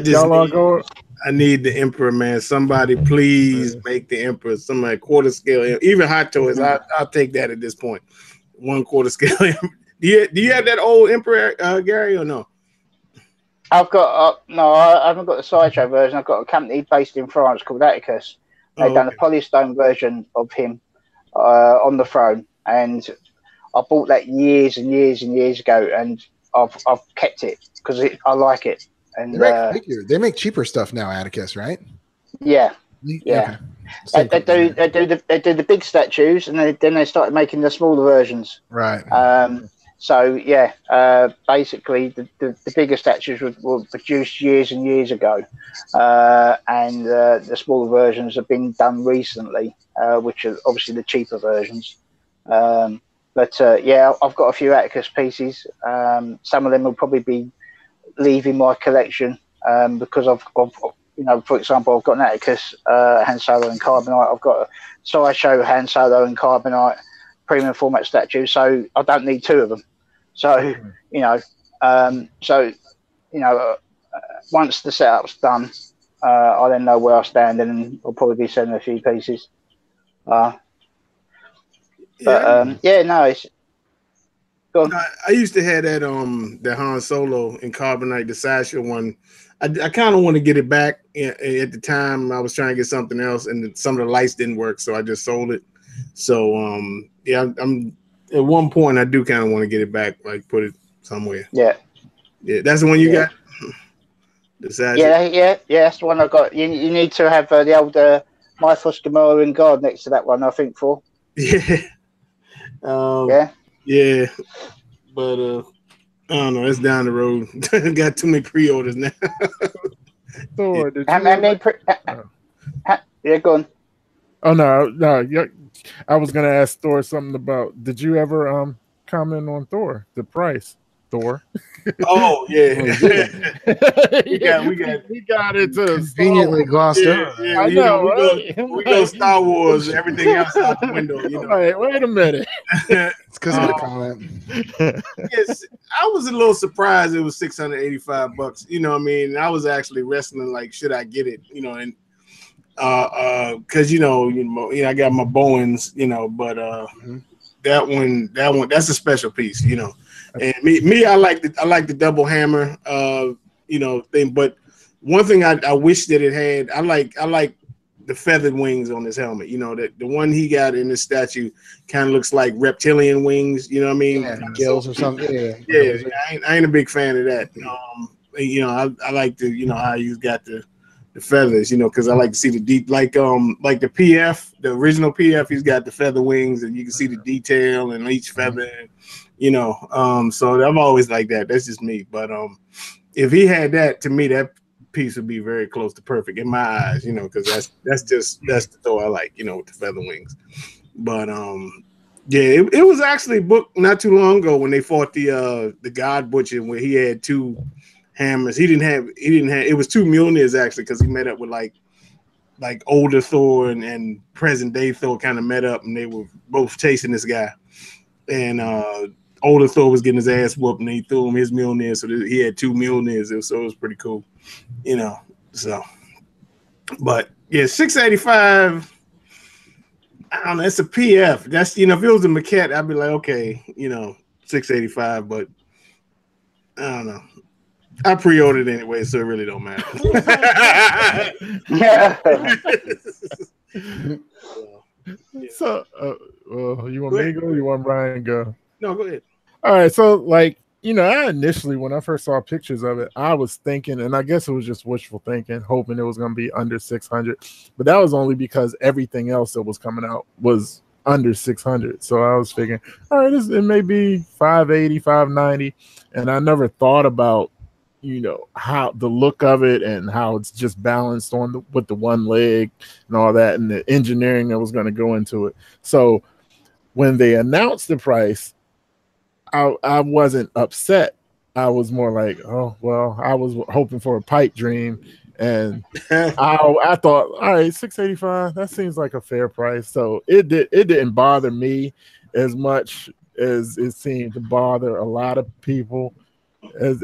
need the Emperor, man. Somebody please make the Emperor. Somebody 1/4 scale, even hot toys. I'll take that at this point. 1/4 scale. Do you have that old Emperor, Gary, or no? I've got no, I haven't got the Sideshow version. I've got a company based in France called Atticus. They've done a polystone version of him on the throne, and I bought that years and years and years ago, and I've kept it because I like it. And they make cheaper stuff now, Atticus, right? Yeah. Okay. They do the big statues, and then they started making the smaller versions. Right. So yeah, basically the bigger statues were produced years and years ago, and the smaller versions have been done recently, which are obviously the cheaper versions. But yeah, I've got a few Atticus pieces. Some of them will probably be leaving my collection because I've you know, for example, I've got an Atticus Han Solo and Carbonite. I've got a Sideshow Han Solo and Carbonite premium format statue, so I don't need two of them. So you know, once the setup's done, I then know where I stand, and I'll probably be selling a few pieces. But yeah, no, it's. I used to have that the Han Solo and Carbonite, the Sideshow one. I kind of want to get it back. At the time, I was trying to get something else, and some of the lights didn't work, so I just sold it. So yeah, I'm at one point I do kind of want to get it back, like put it somewhere. Yeah, that's the one you got. Yeah, that's the one I got. You need to have the old Mythos, Gamora, and God next to that one, I think. Yeah, but I don't know. It's down the road. Got too many pre-orders now. Thor, yeah, go on. Oh no. I was gonna ask Thor something about. Did you ever comment on Thor? The price, Thor. Oh yeah. we got it to conveniently glossed over. Yeah, I know. We go Star Wars. Everything else out the window. You know. Wait a minute. It's because of the comment. Yes, I was a little surprised it was $685. You know what I mean? I was actually wrestling like, should I get it? You know, and because you know, I got my Bowens, you know, but that one, that's a special piece, you know. And me, I like the double hammer, you know, thing. But one thing I wish that it had, I like the feathered wings on his helmet. You know, that the one he got in this statue kind of looks like reptilian wings. You know what I mean? Yeah, gills or something. Yeah. I ain't a big fan of that. You know, I like the, you know, how you got the feathers, you know, because I like to see the deep, like the PF, the original PF, he's got the feather wings, and you can see the detail in each feather, you know. So I've always liked that. That's just me. But if he had that, to me, that piece would be very close to perfect in my eyes, you know, because that's the Thor I like, you know, with the feather wings. But yeah, it was actually booked not too long ago when they fought the God Butcher, where he had two hammers. He didn't have it was two Mjolnirs actually, because he met up with like older Thor and present day Thor kind of met up, and they were both chasing this guy. And older Thor was getting his ass whooped, and he threw him his Mjolnir, so he had two Mjolnirs. So it was pretty cool, you know. So, but yeah, 685. I don't know. It's a PF. That's, you know, if it was a maquette, I'd be like, okay, you know, 685. But I don't know. I pre-ordered anyway, so it really don't matter. Yeah. So, you want me to go or you want Brian to go? No, go ahead. All right. So, like, you know, I initially, when I first saw pictures of it, I was thinking, and I guess it was just wishful thinking, hoping it was going to be under 600. But that was only because everything else that was coming out was under 600. So I was figuring, all right, it may be 580, 590. And I never thought about, you know, how the look of it and how it's just balanced on with the one leg and all that, and the engineering that was going to go into it. So when they announced the price, I wasn't upset. I was more like, oh, well, I was hoping for a pipe dream. And I thought, all right, 685, that seems like a fair price. So it didn't bother me as much as it seemed to bother a lot of people as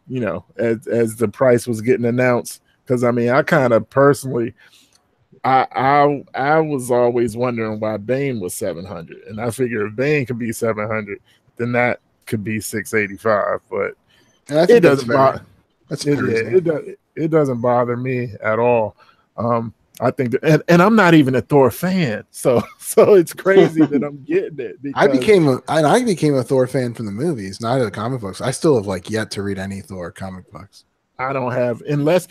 you know, as the price was getting announced. Because I mean, I kind of personally, I was always wondering why Bane was 700, and I figured if Bane could be 700, then that could be 685. But it doesn't bother. It doesn't bother me at all. I think that, and I'm not even a Thor fan, so it's crazy that I'm getting it. I became a Thor fan from the movies, not the comic books. I still have like yet to read any Thor comic books. I don't have, unless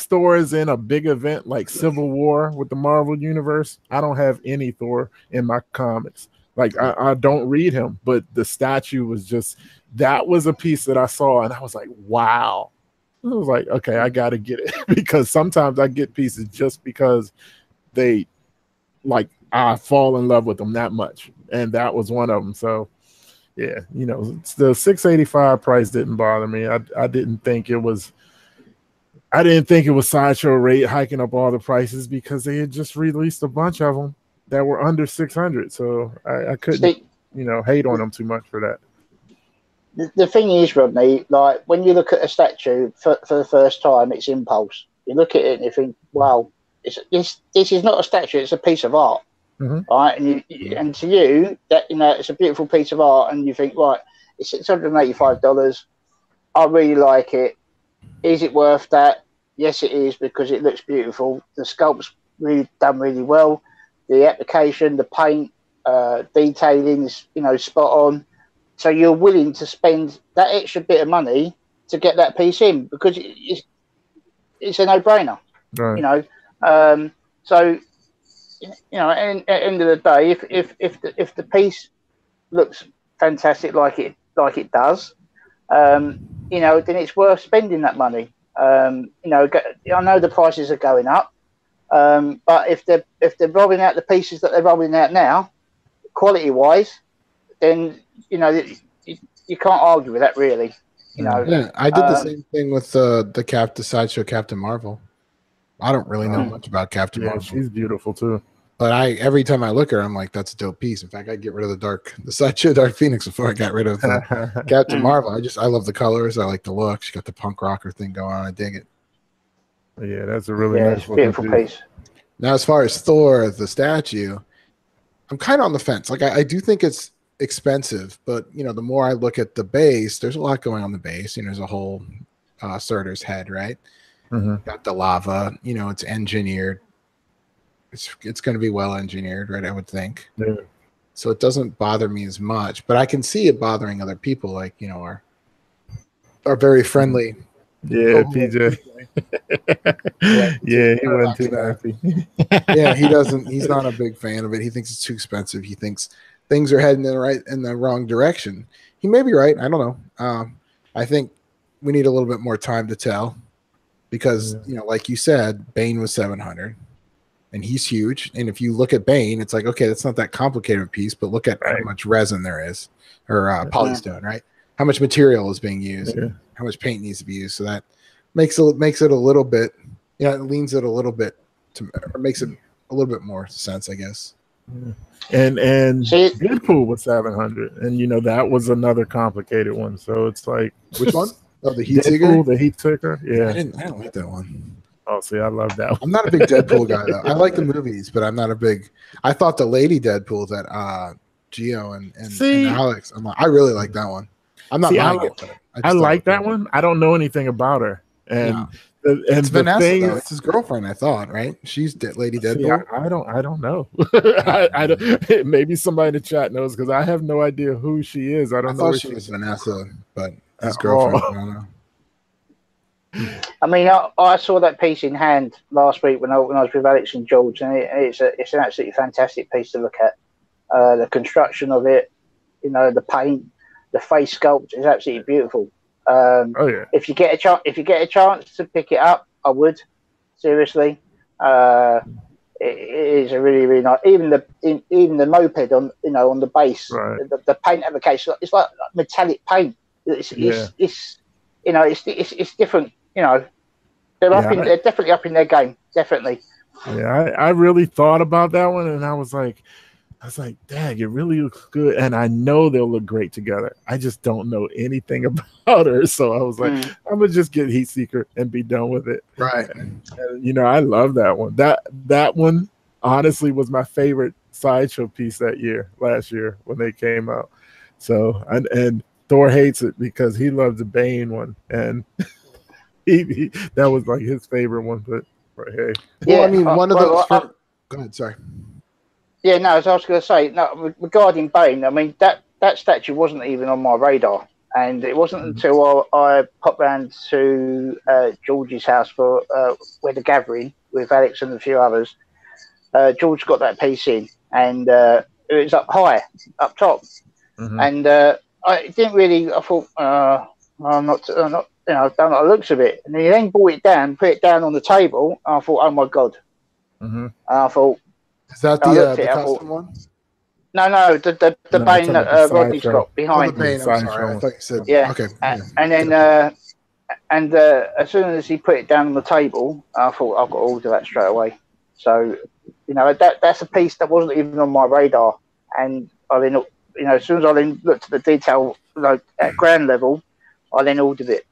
Thor is in a big event like Civil War with the Marvel Universe. I don't have any Thor in my comics. Like I don't read him, but the statue was just, that was a piece that I saw and I was like, wow. I was like, okay, I got to get it because sometimes I get pieces just because they, like, I fall in love with them that much, and that was one of them. So, yeah, you know, the 685 price didn't bother me. I didn't think it was. I didn't think it was Sideshow rate hiking up all the prices because they had just released a bunch of them that were under 600. So I couldn't, you know, hate on them too much for that. The thing is, Rodney, like when you look at a statue for the first time, it's impulse. You look at it and you think, wow, this is not a statue, it's a piece of art. Mm-hmm. Right? And to you, that, you know, it's a beautiful piece of art, and you think, right, it's $685. I really like it. Is it worth that? Yes, it is, because it looks beautiful. The sculpt's really done really well. The application, the paint, detailing is, you know, spot on. So you're willing to spend that extra bit of money to get that piece in because it's a no-brainer, right. You know. So you know, at the end of the day, if the piece looks fantastic like it does, you know, then it's worth spending that money. You know, I know the prices are going up, but if they're rolling out the pieces that they're rolling out now, quality-wise, then you know you can't argue with that, really. You know. Yeah, I did the same thing with the Sideshow Captain Marvel. I don't really know much about Captain Marvel. She's beautiful too. But every time I look at her, I'm like, that's a dope piece. In fact, I'd get rid of the Sideshow Dark Phoenix before I got rid of Captain Marvel. I love the colors. I like the look. She got the punk rocker thing going on. I dig it. Yeah, that's a really nice beautiful piece. Now, as far as Thor, the statue, I'm kind of on the fence. Like, I do think it's expensive, but you know, the more I look at the base, there's a lot going on the base. You know, there's a whole Surtur's head, right? Mm-hmm. Got the lava. You know, it's engineered. It's going to be well engineered, right? I would think. Yeah. So it doesn't bother me as much, but I can see it bothering other people, like, you know, are very friendly. Yeah, PJ. Yeah, he wasn't too happy. Yeah, he's not a big fan of it. He thinks it's too expensive. He thinks things are heading in the wrong direction. He may be right. I don't know. I think we need a little bit more time to tell because you know, like you said, Bane was 700, and he's huge. And if you look at Bane, it's like, okay, that's not that complicated a piece, but look at how much resin there is, or polystone, right? How much material is being used, how much paint needs to be used. So that makes it a little bit, you know, it leans it a little bit to, or makes it a little bit more sense, I guess. And Deadpool was 700, and you know that was another complicated one. So it's like, which one? Oh, the Heat Seeker. The Heat Seeker. Yeah, I don't like that one. Oh, see, I love that one. I'm not a big Deadpool guy though. I like the movies, but I'm not a big. I thought the Lady Deadpool that Gio and Alex. I really like that one. I'm not. I like that one. I don't know anything about her, and it's Vanessa. Though. It's his girlfriend. I thought, right? She's Lady Deadpool. See, I don't know. I don't, maybe somebody in the chat knows because I have no idea who she is. I don't know. Thought she was Vanessa, but his girlfriend. I don't know. I mean, I saw that piece in hand last week when I was with Alex and George, and it's an absolutely fantastic piece to look at. The construction of it, you know, the paint, the face sculpt is absolutely beautiful. If you get a chance to pick it up, I would. Seriously, it is a really, really nice. Even the moped on the base, the paint application, it's like metallic paint. It's different. You know, they're definitely up in their game. Definitely. Yeah, I really thought about that one, and I was like, dang, it really looks good, and I know they'll look great together. I just don't know anything about her, so I was like, I'm gonna just get Heat Seeker and be done with it. Right. And, you know, I love that one. That one honestly was my favorite Sideshow piece last year when they came out. So and Thor hates it because he loves the Bane one, and he that was like his favorite one. But hey, well, I mean, one of those. Go ahead. Sorry. Yeah, no, as I was going to say, no, regarding Bane, I mean, that statue wasn't even on my radar. And it wasn't until I popped round to George's house for we're the gathering with Alex and a few others. George got that piece in, and it was up high, up top. And I didn't really, I thought, I'm not, you know, I don't like the looks of it. And he then brought it down, put it down on the table. And I thought, oh my God. And I thought, is that the custom one? No, the Bane that Rodney's got behind. The Bane, I'm sorry. I thought you said, yeah. Okay. And then, as soon as he put it down on the table, I thought, I've got to order that straight away. So, you know, that's a piece that wasn't even on my radar. And I then, you know, as soon as I then looked at the detail, like at ground level, I then ordered it.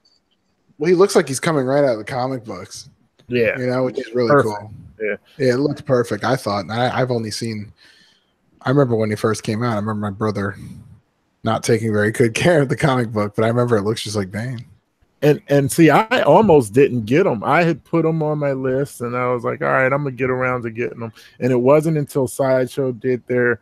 Well, he looks like he's coming right out of the comic books. Yeah. You know, which is really cool. Yeah, it looked perfect. I thought. I've only seen. I remember when he first came out. I remember my brother not taking very good care of the comic book, but I remember it looks just like Bane. And see, I almost didn't get them. I had put them on my list, and I was like, all right, I'm gonna get around to getting them. And it wasn't until Sideshow did their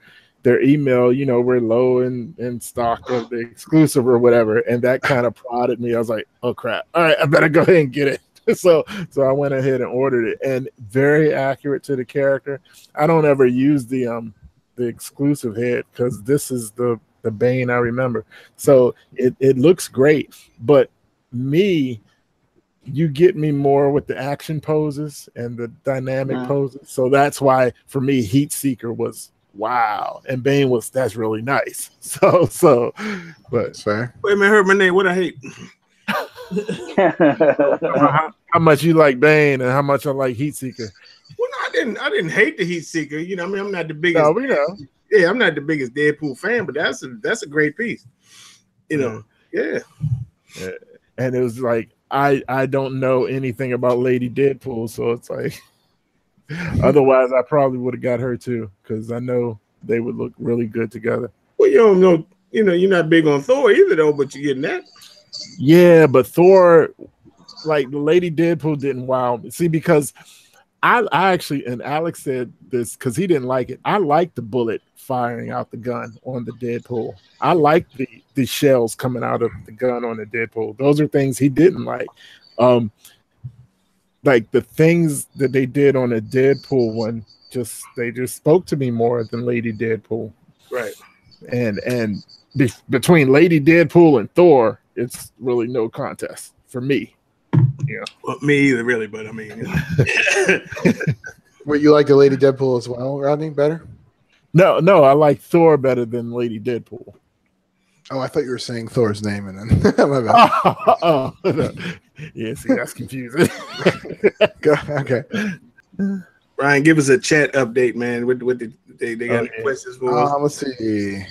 email, you know, we're low in stock of the exclusive or whatever, and that kind of prodded me. I was like, oh crap! All right, I better go ahead and get it. So I went ahead and ordered it, and very accurate to the character. I don't ever use the exclusive head because this is the Bane I remember. So it looks great, but you get me more with the action poses and the dynamic poses. So that's why for me, Heat Seeker was wow, and Bane that's really nice. So but it's fair. Wait a minute, heard my name. What I hate. how much you like Bane and how much I like Heat Seeker. Well, no, I didn't hate the Heat Seeker. You know, I mean, I'm not the biggest. No, we know. Yeah, I'm not the biggest Deadpool fan, but that's a great piece. You know, yeah. And it was like I don't know anything about Lady Deadpool, so it's like otherwise I probably would have got her too because I know they would look really good together. Well, you don't know, you know, you're not big on Thor either, though, but you're getting that. Yeah, but Thor, like the Lady Deadpool, didn't wow me. See, because I actually, and Alex said this because he didn't like it. I like the bullet firing out the gun on the Deadpool. I like the shells coming out of the gun on the Deadpool. Those are things he didn't like. Like the things that they did on the Deadpool one, they just spoke to me more than Lady Deadpool. Right. And between Lady Deadpool and Thor, it's really no contest for me. Yeah. Well, me either, really, but I mean. Were you like the Lady Deadpool as well, Rodney? Better? No, I like Thor better than Lady Deadpool. Oh, I thought you were saying Thor's name, and then my bad. No. Yeah, see, that's confusing. Okay. Ryan, give us a chat update, man. What they got any questions for us? Let's see.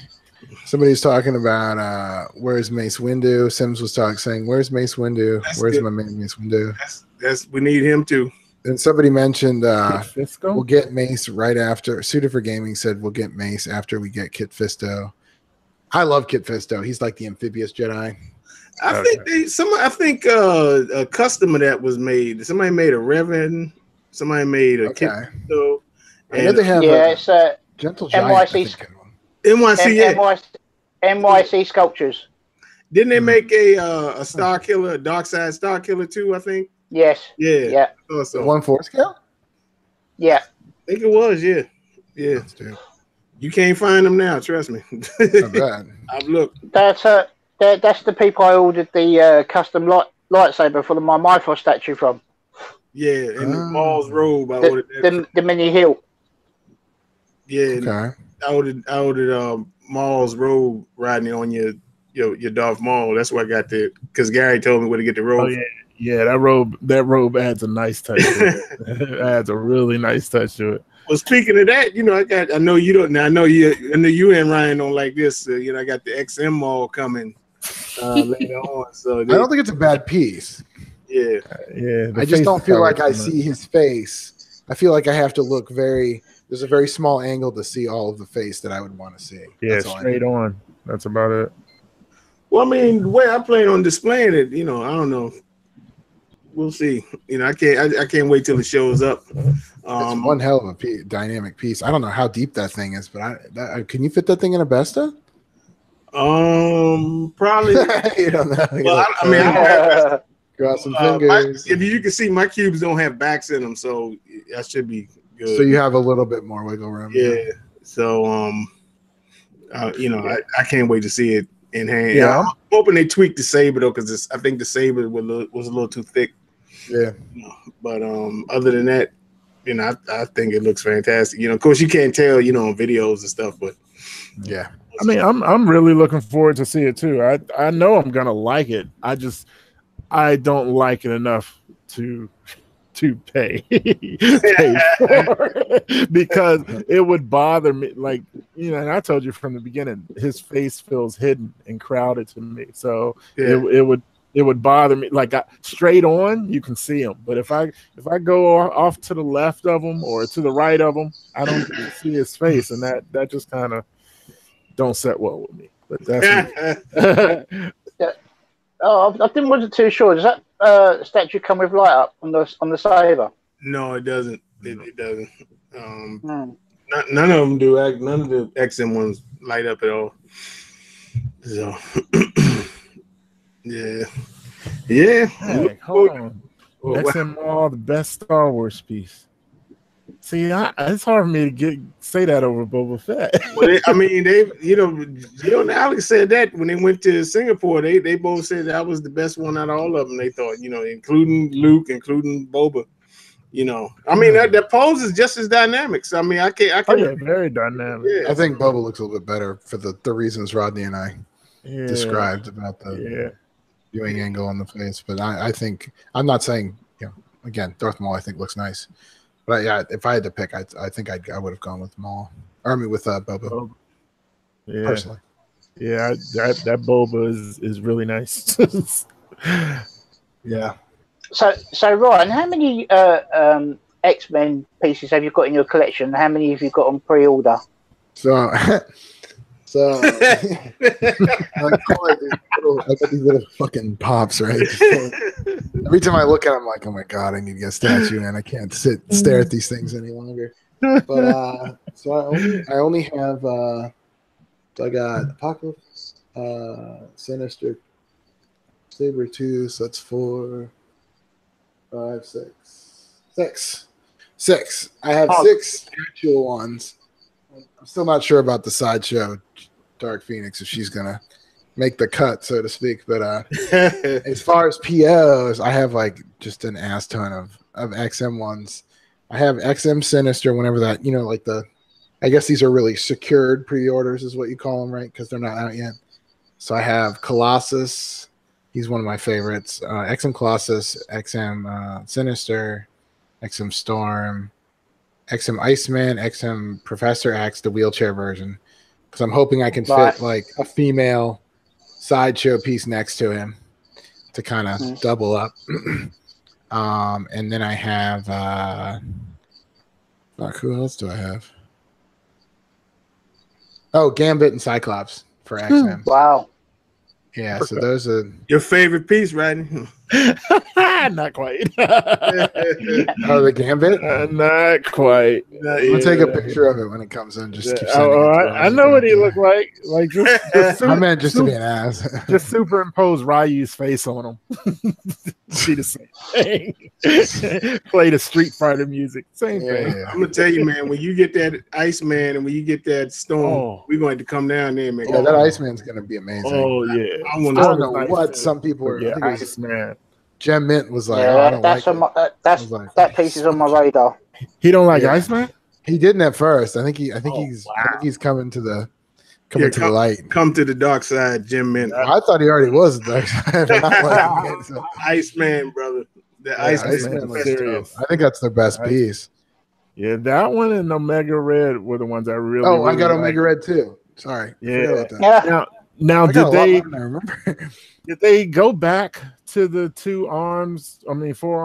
Somebody's talking about where's Mace Windu. Sims was saying, "Where's Mace Windu? Where's good. my man Mace Windu?" That's we need him too. And somebody mentioned Fisco? we'll get Mace right after. Suited for Gaming said we'll get Mace after we get Kit Fisto. I love Kit Fisto. He's like the amphibious Jedi. I think a custom of that was made. Somebody made a Revan. Somebody made a Kit Fisto. I know they have it's Gentle Giant. NYC, NYC Sculptures. Didn't they make a Star Killer, a Dark Side Star Killer too? I think. Yes. Yeah. So 1/4 scale. Yeah. I think it was. Yeah. You can't find them now. Trust me. Not bad. I've looked. That's the people I ordered the custom lightsaber for my Mythos statue from. Yeah, and the Maul's robe. I ordered that. The mini hilt. Yeah. Okay. I ordered Maul's robe, Rodney, on your Darth Maul. That's why I got because Gary told me where to get the robe. Oh yeah, that robe adds a nice touch. It adds a really nice touch to it. Well, speaking of that, I know you and Ryan don't like this. I got the XM Maul coming later on. So I don't think it's a bad piece. Yeah. I just don't feel like I see his face. I feel like I have to look there's a very small angle to see all of the face that I would want to see. Yeah, straight on. That's about it. Well, I mean, the way I plan on displaying it, I don't know. We'll see. I can't wait till it shows up. It's one hell of a dynamic piece. I don't know how deep that thing is, but can you fit that thing in a Besta? Probably. You don't know. Well, I mean, cross some fingers. If you can see, my cubes don't have backs in them, so that should be good. So you have a little bit more wiggle room. Yeah. So I can't wait to see it in hand. Yeah. I'm hoping they tweak the saber though, because I think the saber was a little too thick. Yeah. But other than that, I think it looks fantastic. Of course you can't tell, on videos and stuff, but yeah. I mean, I'm really looking forward to see it too. I know I'm gonna like it. I don't like it enough to pay for it because it would bother me. Like, and I told you from the beginning, his face feels hidden and crowded to me. So it would bother me. Like straight on, you can see him, but if I go off to the left of him or to the right of him, I don't see his face, and that just kind of don't set well with me. But that's me. Oh, I wasn't too sure. Does that statue come with light up on the saber? No, it doesn't. It doesn't. None of them do. None of the XM ones light up at all. So, yeah. Hey, hold on. XM Maul, the best Star Wars piece. See, it's hard for me to say that over Boba Fett. Well, Jill and Alex said that when they went to Singapore, they both said that was the best one out of all of them. They thought, including Luke, including Boba. I mean, that pose is just as dynamic. So I mean, I can't. Oh yeah, very dynamic. Yeah. I think Boba looks a little bit better for the reasons Rodney and I described about the viewing angle on the face. But I think I'm not saying again, Darth Maul I think looks nice. But yeah, if I had to pick, I think I would have gone with Maul. Or with Boba. Yeah. Personally. Yeah, that Boba is really nice. Yeah. So Ryan, how many X-Men pieces have you got in your collection? How many have you got on pre-order? So I got these little fucking pops, right? Every time I look at them, I'm like, oh my god, I need to get a statue, and I can't stare at these things any longer. But so I only have so I got Apocalypse, Sinister, Saber 2, so that's 4, 5, 6. I have 6 actual ones. I'm still not sure about the Sideshow Dark Phoenix if she's gonna, make the cut, so to speak. But as far as POs, I have like just an ass ton of XM ones. I have XM Sinister whenever that, like I guess these are really secured pre-orders is what you call them, right? Because they're not out yet. So I have Colossus. He's one of my favorites. XM Colossus, XM Sinister, XM Storm, XM Iceman, XM Professor X, the wheelchair version. Because I'm hoping I can fit like a female Sideshow piece next to him to kind of double up. And then I have who else do I have? Oh, Gambit and Cyclops for XM. Wow. Yeah, so those are your favorite piece, Rodney. Not quite. Oh, the Gambit? Not quite. I'll take a picture of it when it comes in. Just keep sending it to I know what he looked like. Like just I meant just to be an ass. Just superimpose Ryu's face on him. See the same thing. Play the Street Fighter music. Same thing. Yeah. I'm gonna tell you, man. When you get that Iceman and when you get that Storm, we're going to come down there, man. Yeah, that Iceman's gonna be amazing. Oh yeah. I don't know what some people were. Yeah, I think it was Iceman. Gem Mint was like, that piece is on my radar. He don't like Iceman? He didn't at first. I think he's coming to the light. Come to the dark side, Gem Mint. I thought he already was the dark side. So. Iceman, brother. The Iceman was serious. I think that's the best piece. Yeah, that one and Omega Red were the ones I really. Oh, I got Omega Red too. Sorry. Yeah. Now did they? Did they go back to the 4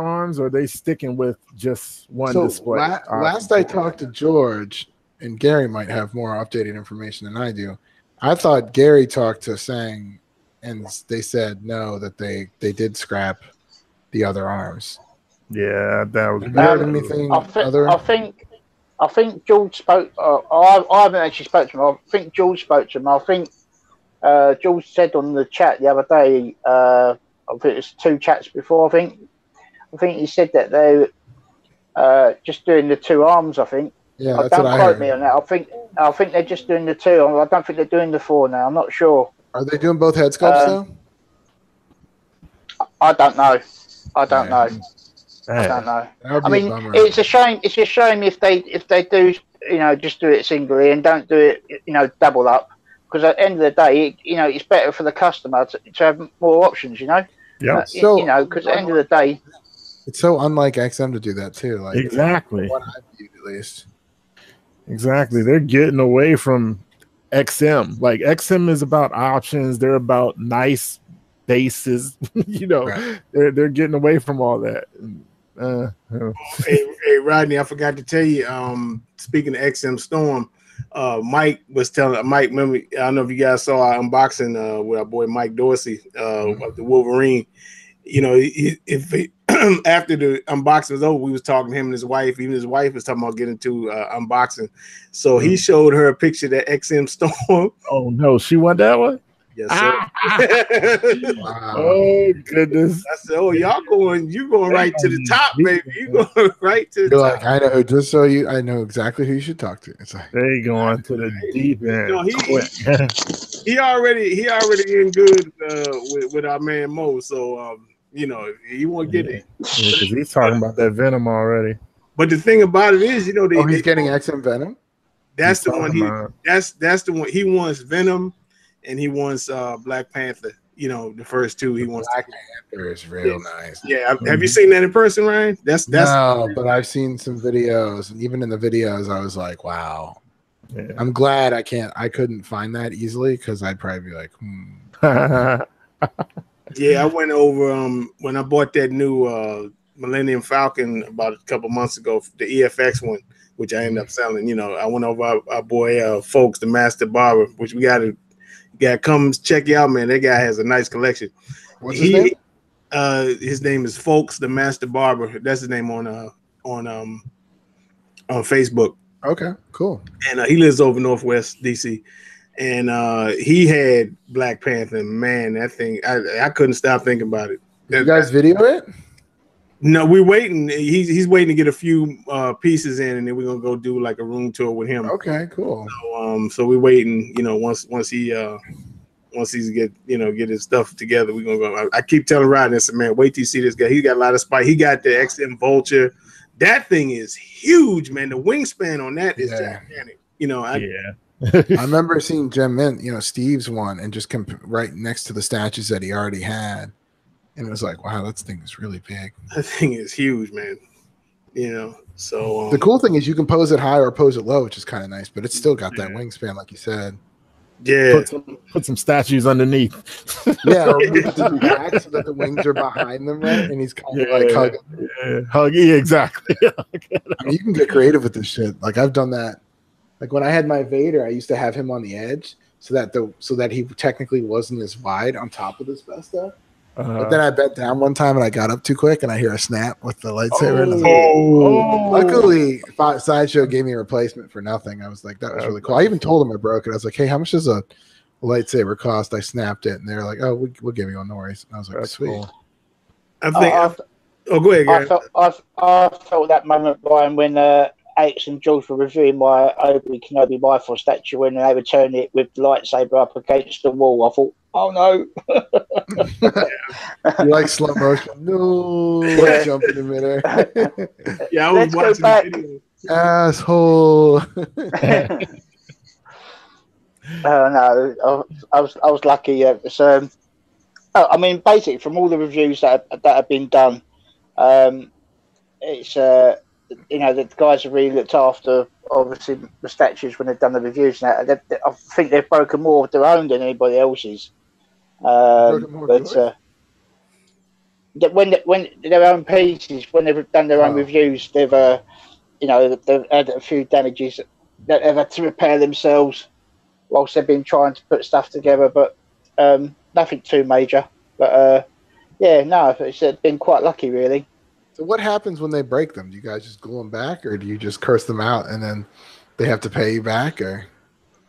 arms, or are they sticking with just one display? Last I talked to George, and Gary might have more updated information than I do. I thought Gary talked to Sang, and they said no, that they did scrap the other arms. Yeah, that was. Anything I think George spoke. I haven't actually spoke to him. I think George spoke to him. I think George said on the chat the other day. I think it was 2 chats before. I think he said that they just doing the 2 arms. I think. Yeah, don't quote me on that. I think they're just doing the 2. I don't think they're doing the 4 now. I'm not sure. Are they doing both head sculpts though? I don't know. I don't know. I mean, it's a shame. It's a shame if they do, just do it singly and don't do it, double up. Because at the end of the day, it's better for the customer to have more options. Yeah. Because at the end of the day, it's so unlike XM to do that too. Like exactly. What I viewed at least. Exactly. They're getting away from XM. Like XM is about options. They're about nice bases. Right. They're getting away from all that. Hey, Rodney, I forgot to tell you. Speaking of XM Storm, Mike was telling Mike. Remember, I don't know if you guys saw our unboxing with our boy Mike Dorsey of the Wolverine. After the unboxing was over, we was talking to him and his wife. Even his wife was talking about getting to unboxing. So he showed her a picture of that XM Storm. Oh no, she want that one? Yes, sir. Wow. Oh goodness! I said, "Oh, you going right to the top, baby. You going right to the top." Like, I know, I know exactly who you should talk to. It's like they going to the deep end. He already in good with our man Mo. So he won't get it. Because he's talking about that Venom already. But the thing about it is, he's getting XM Venom. That's the one. That's the one he wants. Venom. And he wants Black Panther. The first 2 he wants. Black Panther is real nice. Yeah, have you seen that in person, Ryan? That's no, but I've seen some videos, and even in the videos, I was like, wow. Yeah. I'm glad I couldn't find that easily because I'd probably be like, Yeah, I went over when I bought that new Millennium Falcon about a couple months ago, the EFX one, which I ended up selling. I went over our boy Folks, the Master Barber, which we got to. Come check you out, man. That guy has a nice collection. What's his name? His name is Folks, the Master Barber. That's his name on Facebook. Okay, cool. And he lives over Northwest DC. And he had Black Panther. Man, that thing, I couldn't stop thinking about it. Did you guys video it? No, we're waiting. He's waiting to get a few pieces in, and then we're gonna go do like a room tour with him. Okay, cool. So we're waiting. Once once he's get his stuff together, we're gonna go. I keep telling Rodney, I said, man, wait till you see this guy. He got a lot of spike. He got the XM Vulture. That thing is huge, man. The wingspan on that is gigantic. I remember seeing Gem Mint, Steve's one, and just right next to the statues that he already had, and it was like, wow, that thing is really big. That thing is huge, man. So the cool thing is you can pose it high or pose it low, which is kind of nice, but it's still got that wingspan, like you said. Yeah, put some statues underneath. Yeah, or move it to the back so that the wings are behind them, right? And he's kind of like hugging. Yeah, hugging, exactly. I mean, you can get creative with this shit. Like I've done that. Like when I had my Vader, I used to have him on the edge so that he technically wasn't as wide on top of this Vesta. But then I bent down one time and I got up too quick and I hear a snap with the lightsaber. Luckily, Sideshow gave me a replacement for nothing. I was like, that was really cool. I even told him I broke it. I was like, hey, how much does a lightsaber cost? I snapped it and they're like, oh, we'll give you one, no worries. And I was like, sweet. Cool. I think. Go ahead, Gary. I felt that moment, Brian, when Alex and George were reviewing my Obi Kenobi rifle statue when they were turning it with the lightsaber up against the wall. I thought, oh no. You like slow motion? No, jump in the middle. Yeah, I was watching the video. Asshole. No, I was lucky. So, I mean, basically, from all the reviews that have been done, it's the guys have really looked after, obviously, the statues when they've done the reviews. Now, I think they've broken more of their own than anybody else's. When their own pieces, when they've done their own reviews, they've had a few damages that they've had to repair themselves whilst they've been trying to put stuff together, but nothing too major. But it's been quite lucky, really. So what happens when they break them? Do you guys just glue them back, or do you just curse them out and then they have to pay you back? Or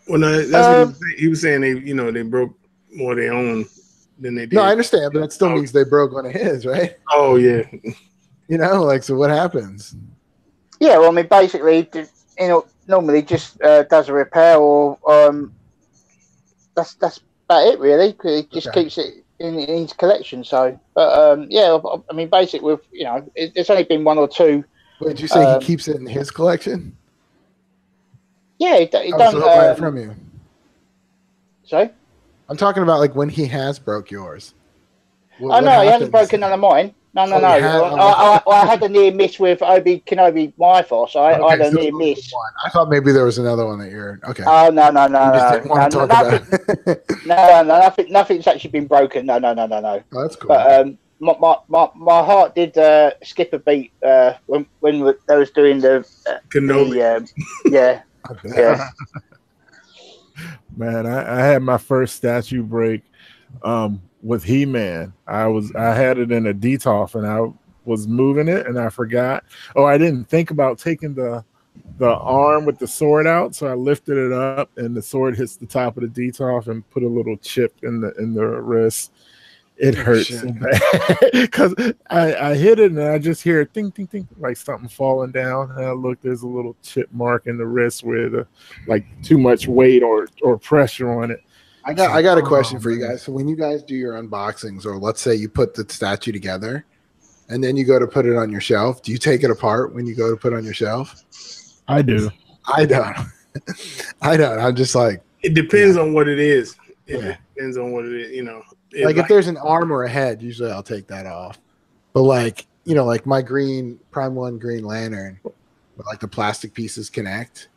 well, no, that's what he was saying. They broke more of their own than they did. No, I understand, but that still means they broke one of his, right? Oh yeah. So what happens? Yeah, well, I mean, basically, normally just does a repair, or that's about it, really. It just keeps it in his collection. So, but I mean, basically, with it's only been one or two. Wait, did you say he keeps it in his collection? Yeah, he don't buy it from you. Sorry, I'm talking about like when he has broke yours. He hasn't broken none of mine. No. I had a near miss with Obi Kenobi rifle, so I had a near miss. I thought maybe there was another one that you're okay. Oh no. No, nothing's actually been broken. No. Oh, that's cool. But my heart did skip a beat when they was doing the Kenobi. Yeah. Man, I had my first statue break with He-Man. I had it in a DTOF and I was moving it and I forgot. I didn't think about taking the arm with the sword out, so I lifted it up and the sword hits the top of the DTOF and put a little chip in the wrist. It hurts so bad because I hit it and I just hear it ting ting ting like something falling down, and I look, there's a little chip mark in the wrist where like too much weight or pressure on it. I got a question for you guys. So when you guys do your unboxings, or let's say you put the statue together and then you go to put it on your shelf, do you take it apart when you go to put it on your shelf? I do. I don't. I'm just like, it depends on what it is. It depends on what it is, Like if there's an arm or a head, usually I'll take that off. But like, like my Prime 1 Green Lantern, where like the plastic pieces connect.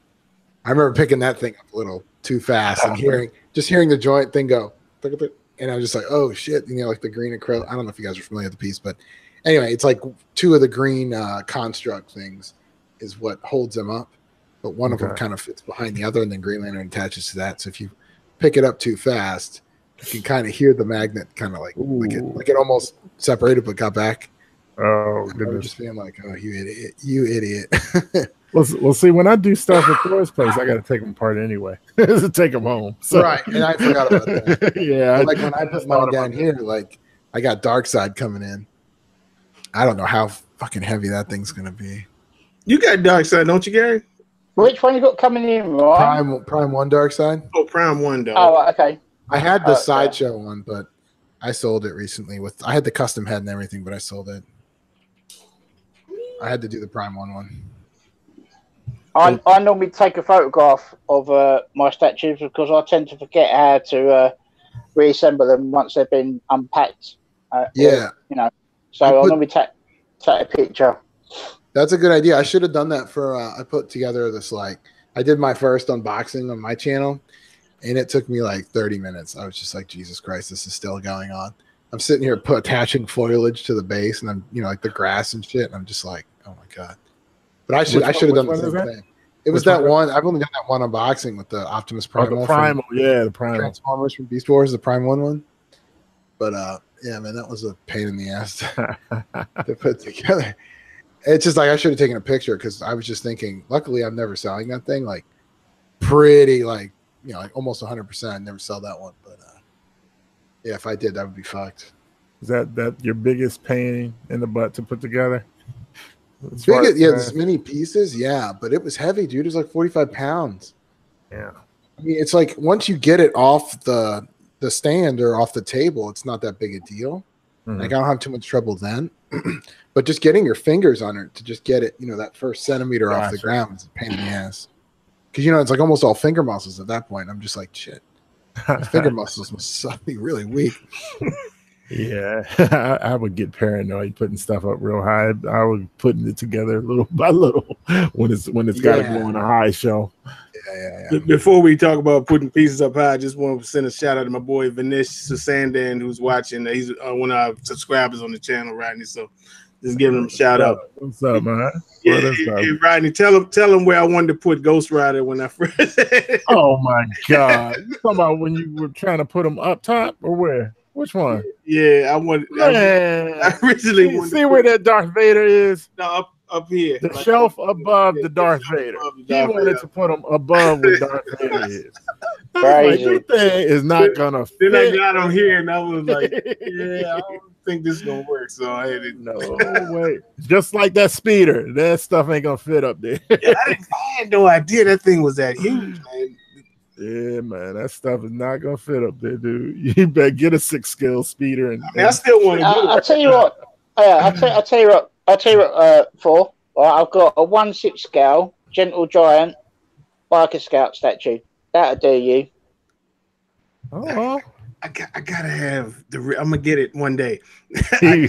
I remember picking that thing up a little too fast and hearing the joint thing go, and I'm just like, oh shit, like the green acrylic. I don't know if you guys are familiar with the piece, but anyway, it's like two of the green construct things is what holds them up, but one of them kind of fits behind the other, and then Green Lantern attaches to that. So if you pick it up too fast, you can kind of hear the magnet kind of like it almost separated but got back. Oh, goodness. Just being like, oh, you idiot. Well, see, when I do stuff at Thor's place, I got to take them apart anyway to take them home. So. Right, and I forgot about that. Yeah, like when I put mine down here, like I got Dark Side coming in. I don't know how fucking heavy that thing's gonna be. You got Dark Side, don't you, Gary? Which one you got coming in, right? Prime 1 Dark Side. Oh, Prime 1, dog. Oh, okay. I had the Sideshow one, but I sold it recently. I had the custom head and everything, but I sold it. I had to do the Prime one. I normally take a photograph of my statues because I tend to forget how to reassemble them once they've been unpacked. Yeah, so I normally take a picture. That's a good idea. I should have done that for. I put together this I did my first unboxing on my channel, and it took me like 30 minutes. I was just like, Jesus Christ, this is still going on. I'm sitting here attaching foliage to the base, and I'm like the grass and shit. And I'm just like, oh my God. But I should have done the same thing. It was that one. I've only done that one unboxing with the Optimus Primal. The Primal, the Primal. Transformers from Beast Wars, the Prime one. But yeah, man, that was a pain in the ass to put together. It's just like I should have taken a picture because I was just thinking. Luckily, I'm never selling that thing. Pretty almost 100%. I'd never sell that one. But yeah, if I did, that would be fucked. Is that your biggest pain in the butt to put together? There's many pieces, but it was heavy, dude. It was like 45 pounds. Yeah. I mean, it's like once you get it off the stand or off the table, it's not that big a deal. Mm-hmm. Like I don't have too much trouble then. But just getting your fingers on it to just get it, that first centimeter off the ground is a pain in the ass. Because it's like almost all finger muscles at that point. I'm just like, shit. My finger muscles must be really weak. Yeah, I would get paranoid putting stuff up real high. I would putting it together little by little when it's got to go on a high show. Yeah. Before we talk about putting pieces up high, I just want to send a shout out to my boy Vanish Susandan who's watching. He's one of our subscribers on the channel, Rodney. So just giving him a shout out. What's up, man? Hey, Rodney, tell him where I wanted to put Ghost Rider when I first. Oh my God! You talking about when you were trying to put him up top or where? Which one? Yeah, I originally wanted see where that Darth Vader is. No, up here. The shelf above the Darth Vader. He wanted to put him above where Darth Vader is. Like, this thing is not gonna fit. Then I got him here, and I was like, yeah, I don't think this is gonna work. So I had it. No way. Just like that speeder, that stuff ain't gonna fit up there. I had no idea that thing was that huge, man. Yeah, man, that stuff is not gonna fit up there, dude. You better get a 6-scale speeder. I still want to do it. I'll tell you what. I'll tell you what. For I've got a 1/6 scale Gentle Giant Biker Scout statue. That'll do you. Oh, I gotta have I'm gonna get it one day. I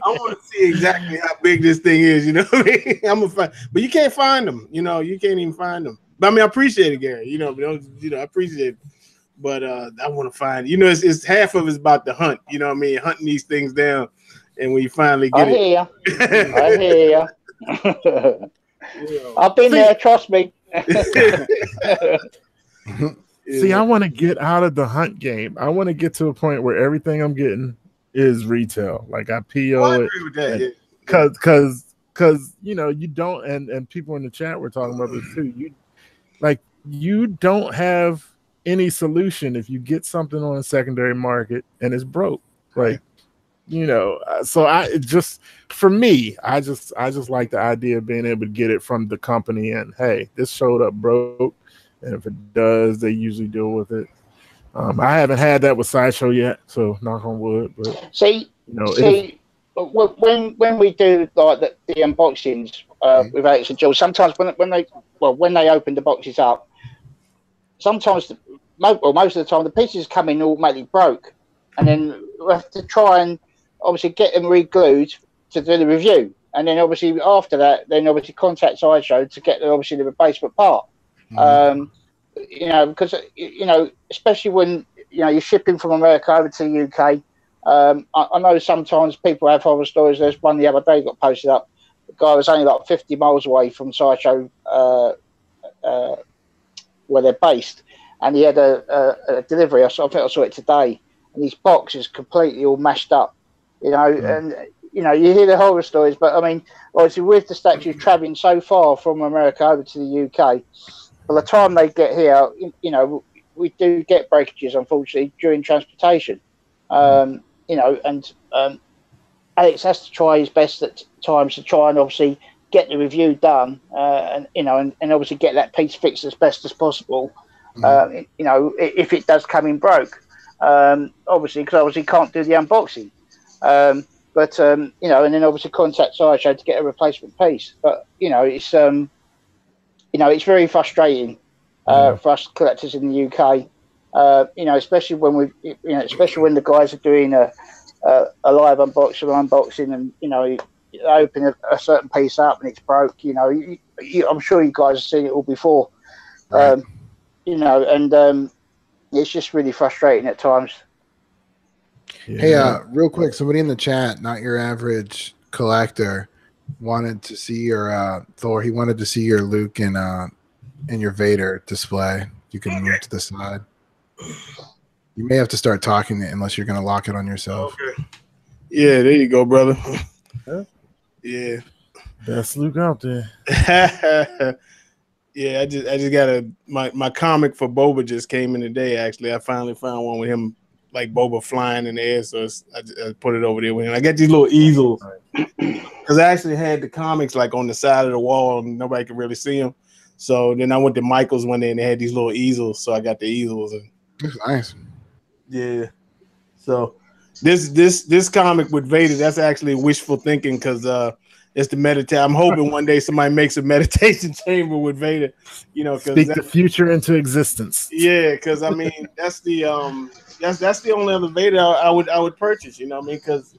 want to see exactly how big this thing is. You know what I mean? I'm gonna find, but you can't find them. You can't even find them. But I mean, I appreciate it, Gary. I appreciate it. But I want to find. It's half of it's about the hunt. You know what I mean? Hunting these things down, and when you finally get I hear you. I've been there. Trust me. See, I want to get out of the hunt game. I want to get to a point where everything I'm getting is retail. Like I PO I agree with that. Because you don't, and people in the chat were talking about this too. You don't have any solution if you get something on a secondary market and it's broke. Like, so I just like the idea of being able to get it from the company and hey, this showed up broke. And if it does, they usually deal with it. I haven't had that with Sideshow yet, so knock on wood. But when we do like the unboxings with Alex and Jill, sometimes when they open the boxes up, sometimes most of the time the pieces come in automatically broke, and then we have to try and obviously get them re-glued to do the review, and then obviously after that, contact Sideshow to get the replacement part. Because especially when you're shipping from America over to the UK. I know sometimes people have horror stories. There's one the other day got posted up. The guy was only like 50 miles away from Sideshow where they're based, and he had a delivery. I think I saw it today, and his box is completely all mashed up. And you hear the horror stories, but I mean, obviously with the statues traveling so far from America over to the UK, by the time they get here, we do get breakages, unfortunately, during transportation. And Alex has to try his best at times to try and obviously get the review done, and obviously get that piece fixed as best as possible. You know, if it does come in broke, obviously, because obviously can't do the unboxing. But you know, and then obviously contact Sideshow to get a replacement piece. But you know, it's very frustrating for us collectors in the UK. You know, especially when the guys are doing a live unboxing, and you know, you open a certain piece up and it's broke. You know, I'm sure you guys have seen it all before. Right. You know, and it's just really frustrating at times. Yeah. Hey, real quick, somebody in the chat, not your average collector, wanted to see your Thor. He wanted to see your Luke and your Vader display. You can move to the side. You may have to start talking unless you're going to lock it on yourself. Okay. Yeah, there you go, brother. Yeah. Best Luke out there. Yeah, I just got my comic for Boba just came in today. Actually, I finally found one with him, like Boba flying in the air. So I put it over there with him. I got these little easels because I actually had the comics like on the side of the wall and nobody could really see them. So then I went to Michael's one day and they had these little easels. So I got the easels. And That's nice. yeah. So this comic with Vader, that's actually wishful thinking because it's the meditate. I'm hoping one day somebody makes a meditation chamber with Vader, you know, because speak the future into existence. Yeah, because I mean that's the only other Vader I would purchase, you know what I mean? Because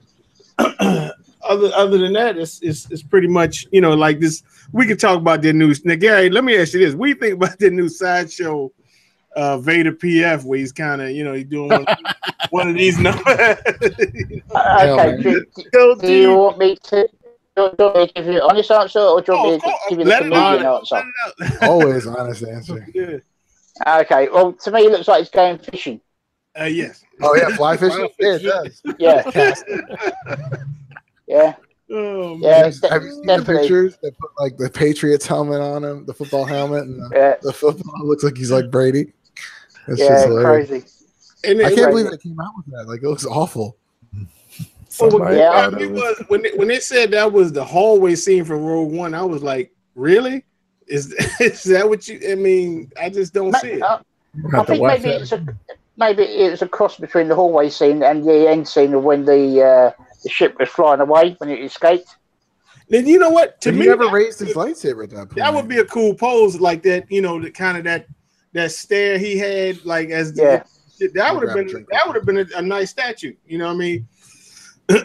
other than that, it's pretty much, you know, like this. We could talk about their new. Now, Gary, let me ask you this: what do you think about their new Sideshow Vader PF, where he's kind of, you know, he's doing one of these numbers? Okay, do you want me to? Do you want me to give you an honest answer, or do you want me to give you the comedian answer? Always honest answer. Yeah. Okay, well, to me, it looks like he's going fishing. Yes. Oh yeah, fly fishing. Yeah, it does. Yeah. Yeah. Oh, Yeah. Have you seen the pictures that put like the Patriots helmet on him, the football helmet, and the football looks like he's like Brady? That's just hilarious. Crazy. And I can't believe they came out with that. Like, it looks awful. It was when they said that was the hallway scene from Rogue One. I was like, really? Is that what you? I mean, I just don't see it. I think maybe it's a cross between the hallway scene and the end scene of when the ship was flying away when it escaped. Then you know what? To me, he never raised his lightsaber at that point. That would be a cool pose, like that. You know, the kind of that stare he had, like that would have been a nice statue. You know what I mean? The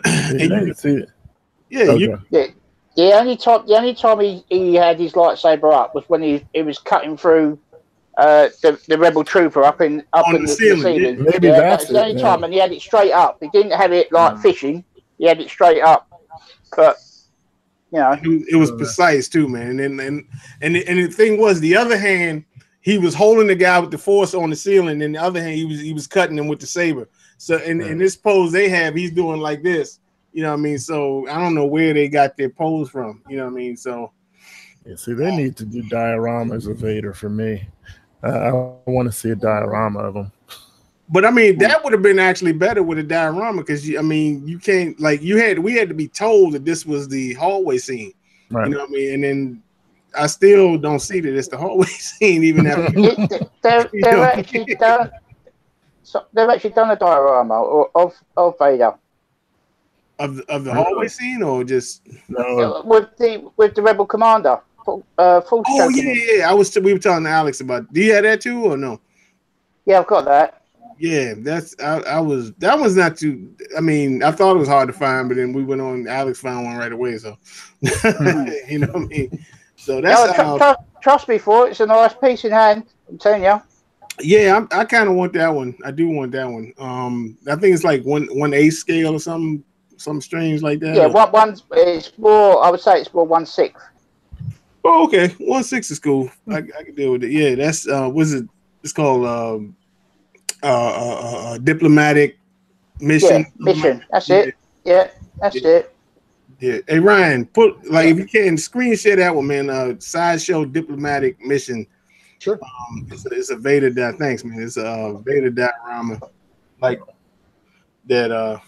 only time he had his lightsaber up was when he was cutting through the rebel trooper up in the ceiling. Yeah. Maybe that's the only time, and he had it straight up. He didn't have it like fishing. He had it straight up, but you know, it was precise too, man. And the thing was, the other hand, he was holding the guy with the force on the ceiling, and the other hand, he was cutting him with the saber. So in this pose they have, he's doing like this. You know what I mean? So I don't know where they got their pose from. You know what I mean? So yeah, see, they need to do dioramas of Vader for me. I want to see a diorama of him. But I mean, that would have been actually better with a diorama because I mean, you can't we had to be told that this was the hallway scene. Right. You know what I mean? And then I still don't see that it's the hallway scene even after they've actually done a diorama of Vader. Of the hallway scene, or just with the rebel commander. We were telling Alex about. Do you have that too, or no? Yeah, I've got that. Yeah, that was not too. I mean, I thought it was hard to find, but then we went on. Alex found one right away, so you know what I mean. So that's trust me for it. It's a nice piece in hand. I'm telling you. Yeah, I kind of want that one. I do want that one. I think it's like 1/8 scale or something strange like that. Yeah, it's more. I would say it's more 1/6. Oh, okay, 1/6 is cool. I can deal with it. Yeah, that's what's it? It's called diplomatic mission. Yeah, mission. That's it. Yeah, that's it. Yeah. Hey Ryan, if you can screen share that one, man. Sideshow diplomatic mission. Sure. It's a Vader diorama. Thanks, man. It's a Vader diorama, like that.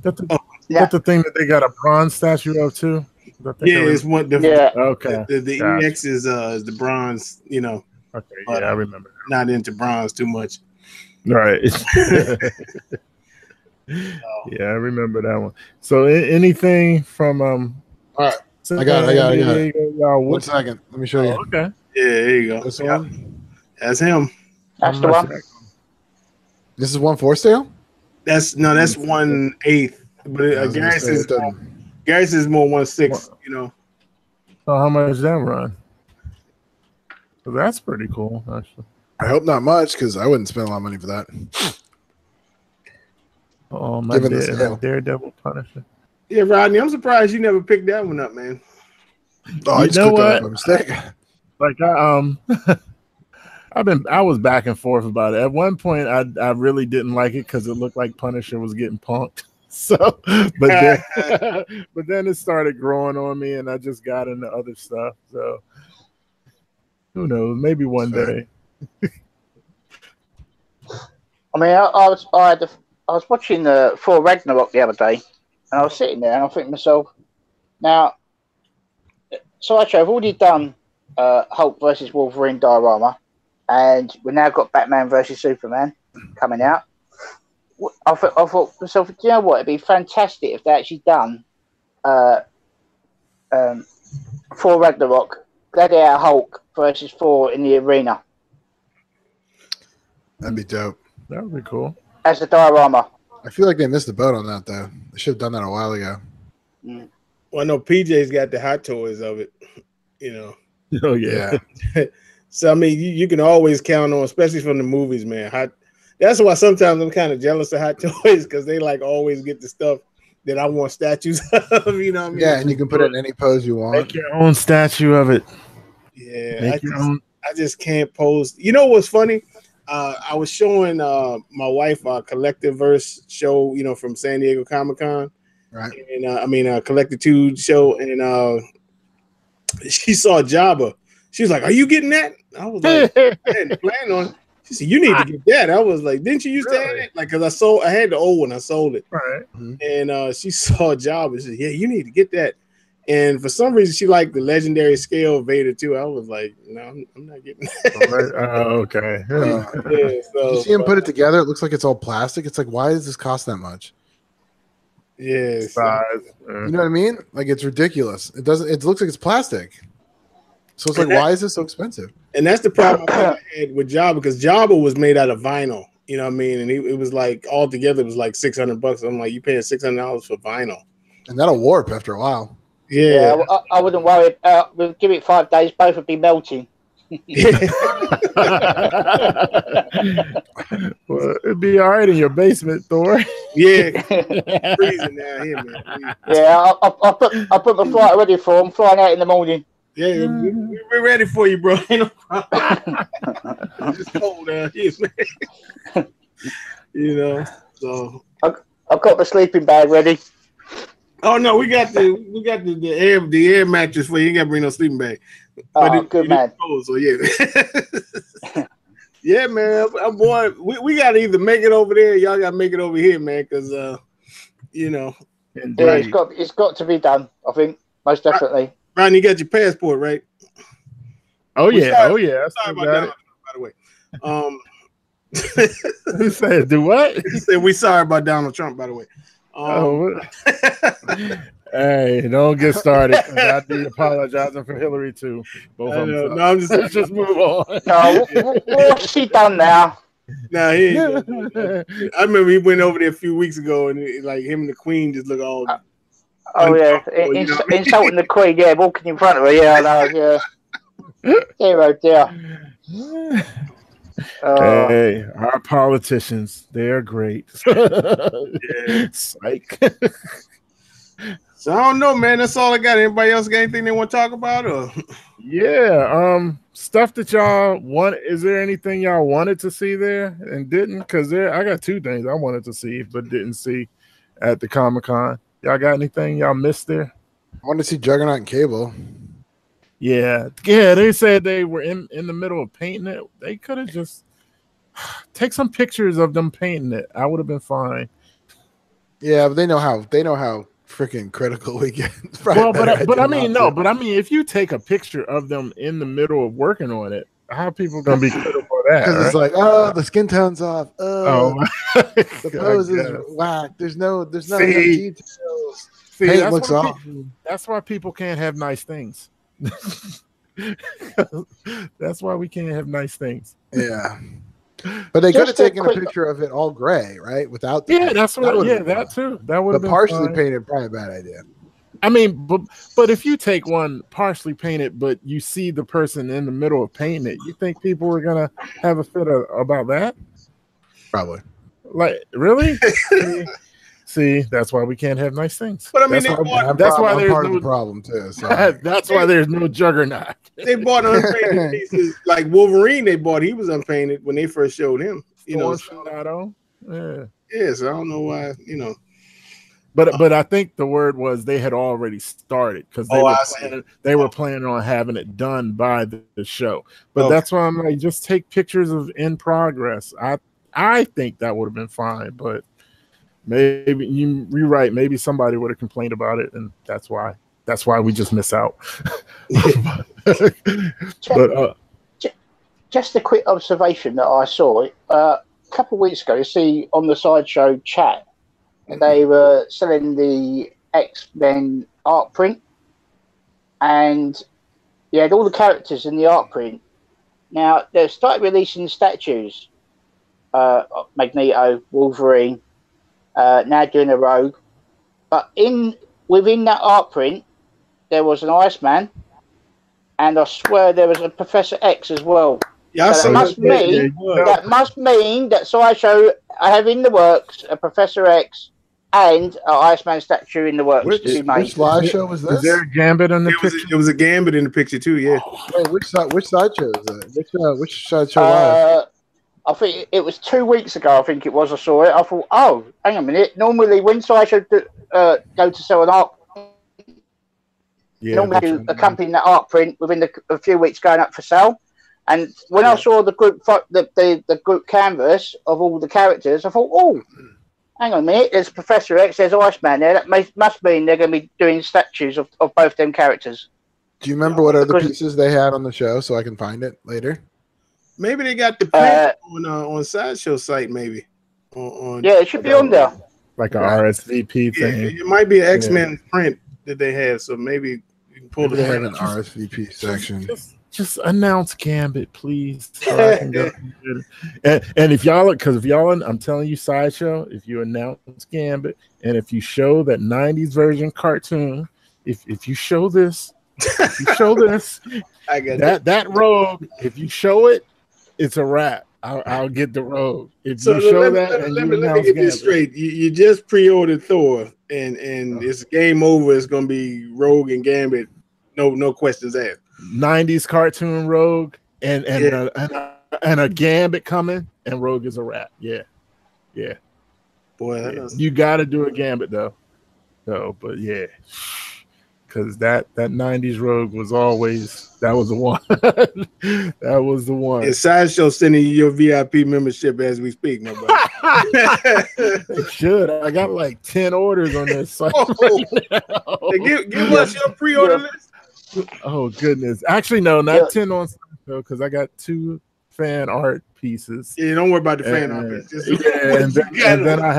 That's the thing that they got a bronze statue of too. Yeah, it's one. Okay. The Gotcha. EX is the bronze. You know. Okay. Yeah, I remember that. Not into bronze too much. Right. Yeah, I remember that one. So anything from All right. I got it. Y'all, 1 second. Let me show you. okay. Yeah, there you go. This one. That's him. That's the one. This is 1/4 scale. That's 1/8. But Garris is more 1/6. You know. So how much does that run? So that's pretty cool, actually. I hope not much because I wouldn't spend a lot of money for that. Oh, my Daredevil Punisher. Yeah, Rodney, I'm surprised you never picked that one up, man. Oh, I just clicked on it by mistake. Like I was back and forth about it. At one point, I really didn't like it because it looked like Punisher was getting punked. So, but then it started growing on me, and I just got into other stuff. So, who knows? Maybe one day. I mean, I was watching the Thor Ragnarok the other day, and I was sitting there, and I think to myself, now, Sideshow, I've already done Hulk versus Wolverine diorama, and we've now got Batman versus Superman coming out. I thought to myself, do you know what? It'd be fantastic if they actually done Thor Ragnarok, Gladiator Hulk versus Thor in the arena. That'd be dope. That would be cool. As a diorama. I feel like they missed the boat on that, though. They should have done that a while ago. Mm. Well, I know PJ's got the hot toys of it, you know. Oh, yeah. So, I mean, you can always count on, especially from the movies, man. That's why sometimes I'm kind of jealous of Hot Toys because they like always get the stuff that I want statues of, you know what I mean? Yeah, and you can put it in any pose you want. Make your own statue of it. Yeah, I just can't pose. You know what's funny? I was showing my wife a Collective Verse show, you know, from San Diego Comic-Con. Right. And Collectitude show, and she saw Jabba. She was like, "Are you getting that?" I was like, "I hadn't planned on it." She said, "You need to get that." I was like, "Didn't you used to have it?" Like, because I had the old one, I sold it. Right. And she saw Jabba. She said, "Yeah, you need to get that." And for some reason, she liked the legendary scale of Vader too. I was like, "No, I'm not getting that." Okay. Yeah, so, you see him put it together. It looks like it's all plastic. It's like, why does this cost that much? Yeah, you know what I mean? Like, it's ridiculous. It doesn't. It looks like it's plastic. So it's like, why is this so expensive? And that's the problem I had with Jabba, because Jabba was made out of vinyl. You know what I mean? And it was like altogether it was like $600. I'm like, you paying $600 for vinyl, and that'll warp after a while. Yeah, I wouldn't worry. We'll give it 5 days, both would be melting. Well, it'd be all right in your basement, Thor. Yeah, freezing down here, man. Yeah, I put my flight ready for him. Flying out in the morning. Yeah, we're ready for you, bro. Ain't no problem. It's cold down here, man. You know, so I've got the sleeping bag ready. Oh no, we got the air mattress for you. You ain't got to bring no sleeping bag. Oh, good man. Cold, so yeah. Yeah, man. Boy, we got to either make it over there, or y'all got to make it over here, man, because you know. Yeah, it's got to be done. I think most definitely. Ron, you got your passport, right? Oh yeah. Sorry about that, by the way. He said, "Do what?" He said, "We sorry about Donald Trump, by the way." Hey, don't get started. I'd be apologizing for Hillary too. Both of them. No, I'm just let's just move on. No, what's she done now? Nah, he ain't. I remember he went over there a few weeks ago, and like him and the Queen just look all. Oh yeah, insulting the Queen. Yeah, walking in front of her. Yeah, I know. Yeah. Hero, dear. Hey, our politicians, they are great. Yeah. Psych. So I don't know, man. That's all I got. Anybody else got anything they want to talk about? Or yeah, stuff that y'all want. Is there anything y'all wanted to see there and didn't? Because I got 2 things I wanted to see but didn't see at the Comic-Con. Y'all got anything y'all missed there? I want to see Juggernaut and Cable. Yeah. They said they were in the middle of painting it. They could have just take some pictures of them painting it. I would have been fine. Yeah, but they know how freaking critical weekend. Well, but I mean, no, but I mean, if you take a picture of them in the middle of working on it, how are people gonna be critical of that? Because it's like, oh, the skin tone's off. Oh, the pose is whack. There's not enough details. See, Paint looks off. That's why people can't have nice things. That's why we can't have nice things. Yeah. But they could have taken a picture of it all gray, right? Without the paint. That's what. That too. That would have been partially fine. painted. Probably a bad idea. I mean, but if you take one partially painted, but you see the person in the middle of painting it, you think people are gonna have a fit about that? Probably. Like, really? See, that's why we can't have nice things. But I mean, that's why there's part of the problem too. So. That's why there's no Juggernaut. They bought unpainted pieces, like Wolverine. They bought, he was unpainted when they first showed him. You know, so I don't know why. You know, but I think the word was they had already started because they were planning on having it done by the show. But that's why I'm like, just take pictures of in progress. I think that would have been fine, but. Maybe you're right. Maybe somebody would have complained about it, and that's why we just miss out. But just a quick observation that I saw a couple of weeks ago. You see on the Sideshow chat, they were selling the X-Men art print, and you had all the characters in the art print. Now they've started releasing statues: Magneto, Wolverine. Now doing a Rogue, but within that art print there was an Iceman, and I swear there was a Professor X as well. Yeah, so that must mean that Sideshow I have in the works a Professor X and an Iceman statue in the works to be made. Which slideshow was this? Is there a Gambit in the picture? It was a Gambit in the picture too. Yeah. Wait, which sideshow is that? Which sideshow live? I think it was 2 weeks ago. I think it was. I saw it. I thought, oh, hang on a minute. Normally, when Sideshow go to sell an art, normally do accompany that art print within a few weeks going up for sale. And when I saw the group, the group canvas of all the characters, I thought, oh, hang on a minute. There's Professor X. There's Iceman there. That must mean they're going to be doing statues of both them characters. Do you remember what other pieces they had on the show so I can find it later? Maybe they got the print on Sideshow site. Maybe. Yeah, it should be on there. Like a RSVP thing. It might be an X-Men print that they have. So maybe you can pull the print. An RSVP section. Just announce Gambit, please. So I can go and if y'all, I'm telling you, Sideshow, if you announce Gambit, and if you show that 90s version cartoon, if you show this, I got that Rogue. If you show it, it's a wrap. I'll get the Rogue. If you show that, and you let me get this straight. You just pre-ordered Thor, and it's game over. It's gonna be Rogue and Gambit. No questions asked. 90s cartoon Rogue and a Gambit coming, and Rogue is a wrap. Yeah. Boy, you got to do a Gambit though. But yeah. Because that 90s Rogue was always that was the one. That was the one. It's Sideshow sending you your VIP membership as we speak, my brother. They should. I got like 10 orders on this site right now. Hey, give us your pre-order list. Oh goodness. Actually, no, not 10 on Sideshow because I got 2 fan art pieces. Yeah, don't worry about the fan art. And then I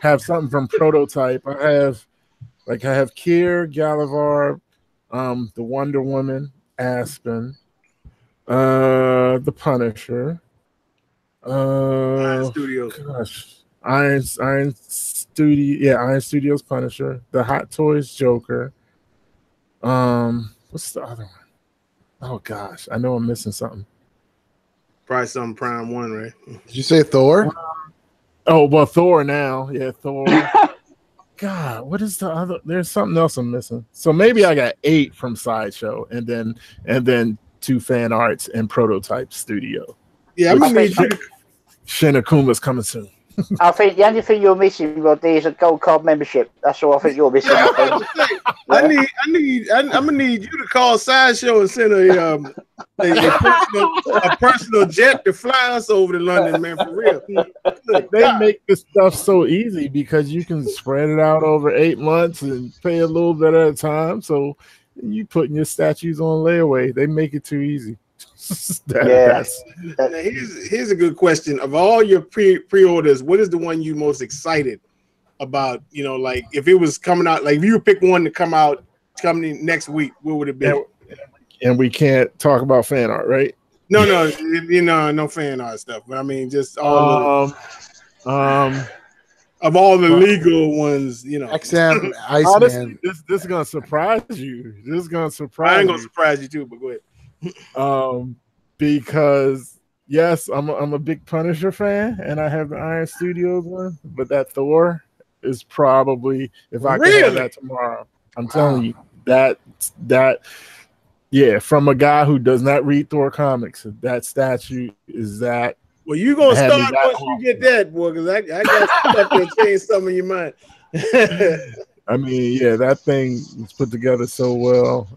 have something from Prototype. I have Kier, Galavar, the Wonder Woman, Aspen, the Punisher, Iron Studios. Gosh, Iron Studios Punisher, the Hot Toys Joker. What's the other one? Oh gosh, I know I'm missing something. Probably some Prime 1, right? Did you say Thor? Thor now. Yeah, Thor. God, what is the other? There's something else I'm missing. So maybe I got 8 from Sideshow, and then 2 fan arts and Prototype Studio. Yeah, I'm gonna need Shin Akuma's coming soon. I think the only thing you're missing, Rodney, is a gold card membership. That's all I think you're missing. I'm gonna need you to call Sideshow and send a personal jet to fly us over to London, man, for real. They make this stuff so easy because you can spread it out over 8 months and pay a little bit at a time. So you putting your statues on layaway. They make it too easy. Now here's a good question. Of all your pre-orders, what is the one you most excited about? You know, like if it was coming out, like if you would pick one to coming next week, what would it be? And we can't talk about fan art, right? No, no fan art stuff. But I mean, just all of all the legal ones, you know. XM, Iceman. Honestly, this is gonna surprise you. This is gonna surprise. I ain't gonna surprise you too, but go ahead. Because yes, I'm a big Punisher fan, and I have the Iron Studios one, but that Thor is probably, if I could have that tomorrow, I'm telling you that from a guy who does not read Thor comics, that statue is that. Well, you gonna start once you get that, boy, because I got stuff to change some of your mind. I mean, yeah, that thing is put together so well,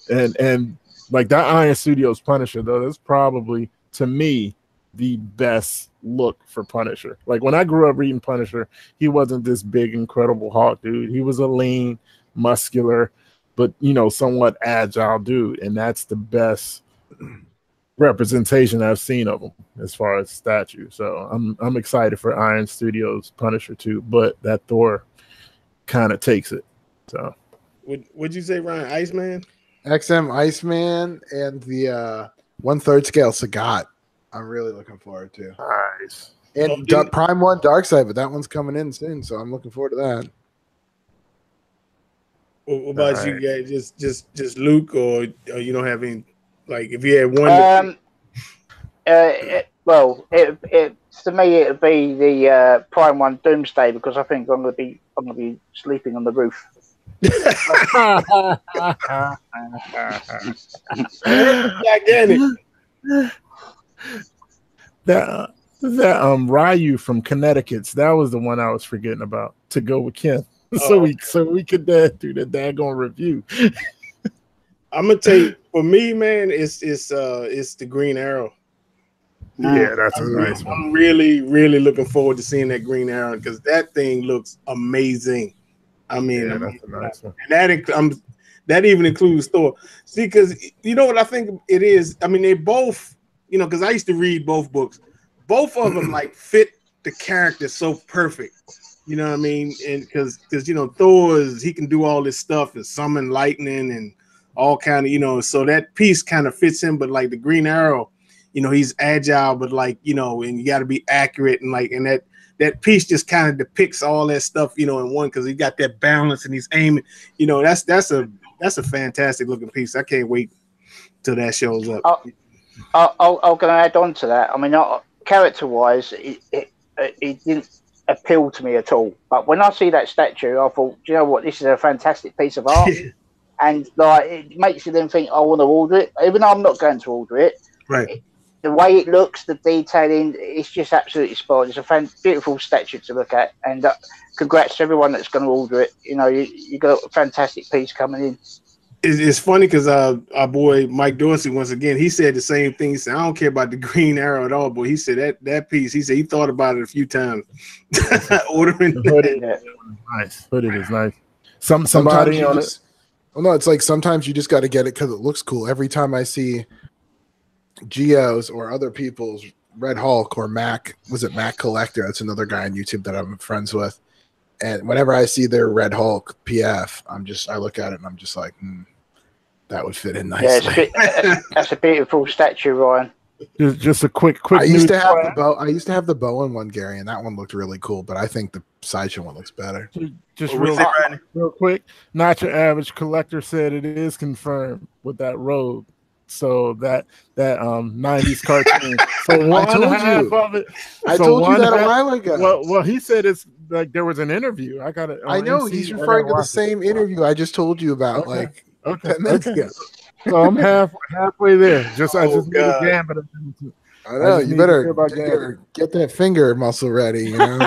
and like that Iron Studios Punisher though, that's probably to me the best look for Punisher. Like when I grew up reading Punisher, he wasn't this big, incredible Hulk dude. He was a lean, muscular, but somewhat agile dude, and that's the best representation I've seen of him as far as statue. So I'm excited for Iron Studios Punisher too, but that Thor kind of takes it. So would you say, Ryan, Iceman? XM Iceman and the 1/3 scale Sagat. I'm really looking forward to. Nice. And Prime 1 Darkseid, but that one's coming in soon, so I'm looking forward to that. What about you guys? Just Luke, or you don't have any? Like, if you had one. To me, it'd be the Prime 1 Doomsday, because I think I'm gonna be sleeping on the roof. Gigantic. That Ryu from Connecticut's, that was the one I was forgetting about to go with Ken. So we could do the daggone review. I'm gonna tell you, for me, man, it's the Green Arrow. Yeah, that's a nice one. I'm really, really looking forward to seeing that Green Arrow, because that thing looks amazing. I mean, that's a nice one. And that even includes Thor. See, because you know what I think it is. I mean, they both, because I used to read both books. Both of them like fit the character so perfect. You know what I mean? And because Thor he can do all this stuff and summon lightning and all kind of so that piece kind of fits him. But like the Green Arrow, he's agile, but like and you got to be accurate, and that piece just kind of depicts all that stuff, in one, because he got that balance and he's aiming. That's a fantastic looking piece. I can't wait till that shows up. I'm going to add on to that. I mean, character wise, it didn't appeal to me at all. But when I see that statue, I thought, do you know what? This is a fantastic piece of art, and like it makes you then think, I want to order it, even though I'm not going to order it. Right. The way it looks, the detailing, it's just absolutely spot on. It's a beautiful statue to look at, and congrats to everyone that's going to order it. You got a fantastic piece coming in. It's funny because our boy Mike Dorsey, once again, he said the same thing. He said, I don't care about the Green Arrow at all, but he said that piece, he said he thought about it a few times. Ordering that. Nice. Hooded is nice. Somebody on it. Well, no, it's like sometimes you just got to get it because it looks cool. Every time I see Geo's or other people's Red Hulk or Mac Collector, that's another guy on YouTube that I'm friends with, and whenever I see their Red Hulk PF, I look at it and I'm just like, that would fit in nicely. Yeah, that's a beautiful statue, Ryan. Just a quick. I used to have the Bowen one, Gary, and that one looked really cool. But I think the Sideshow one looks better. Just real quick. Not Your Average Collector said it is confirmed with that robe. So that 90s cartoon. So one half of it. I told you that a while ago. Well, he said it's like there was an interview. I know he's referring to the same interview I just told you about. Okay. So I'm halfway there. I just need a gambit. I know you better get that finger muscle ready. You know,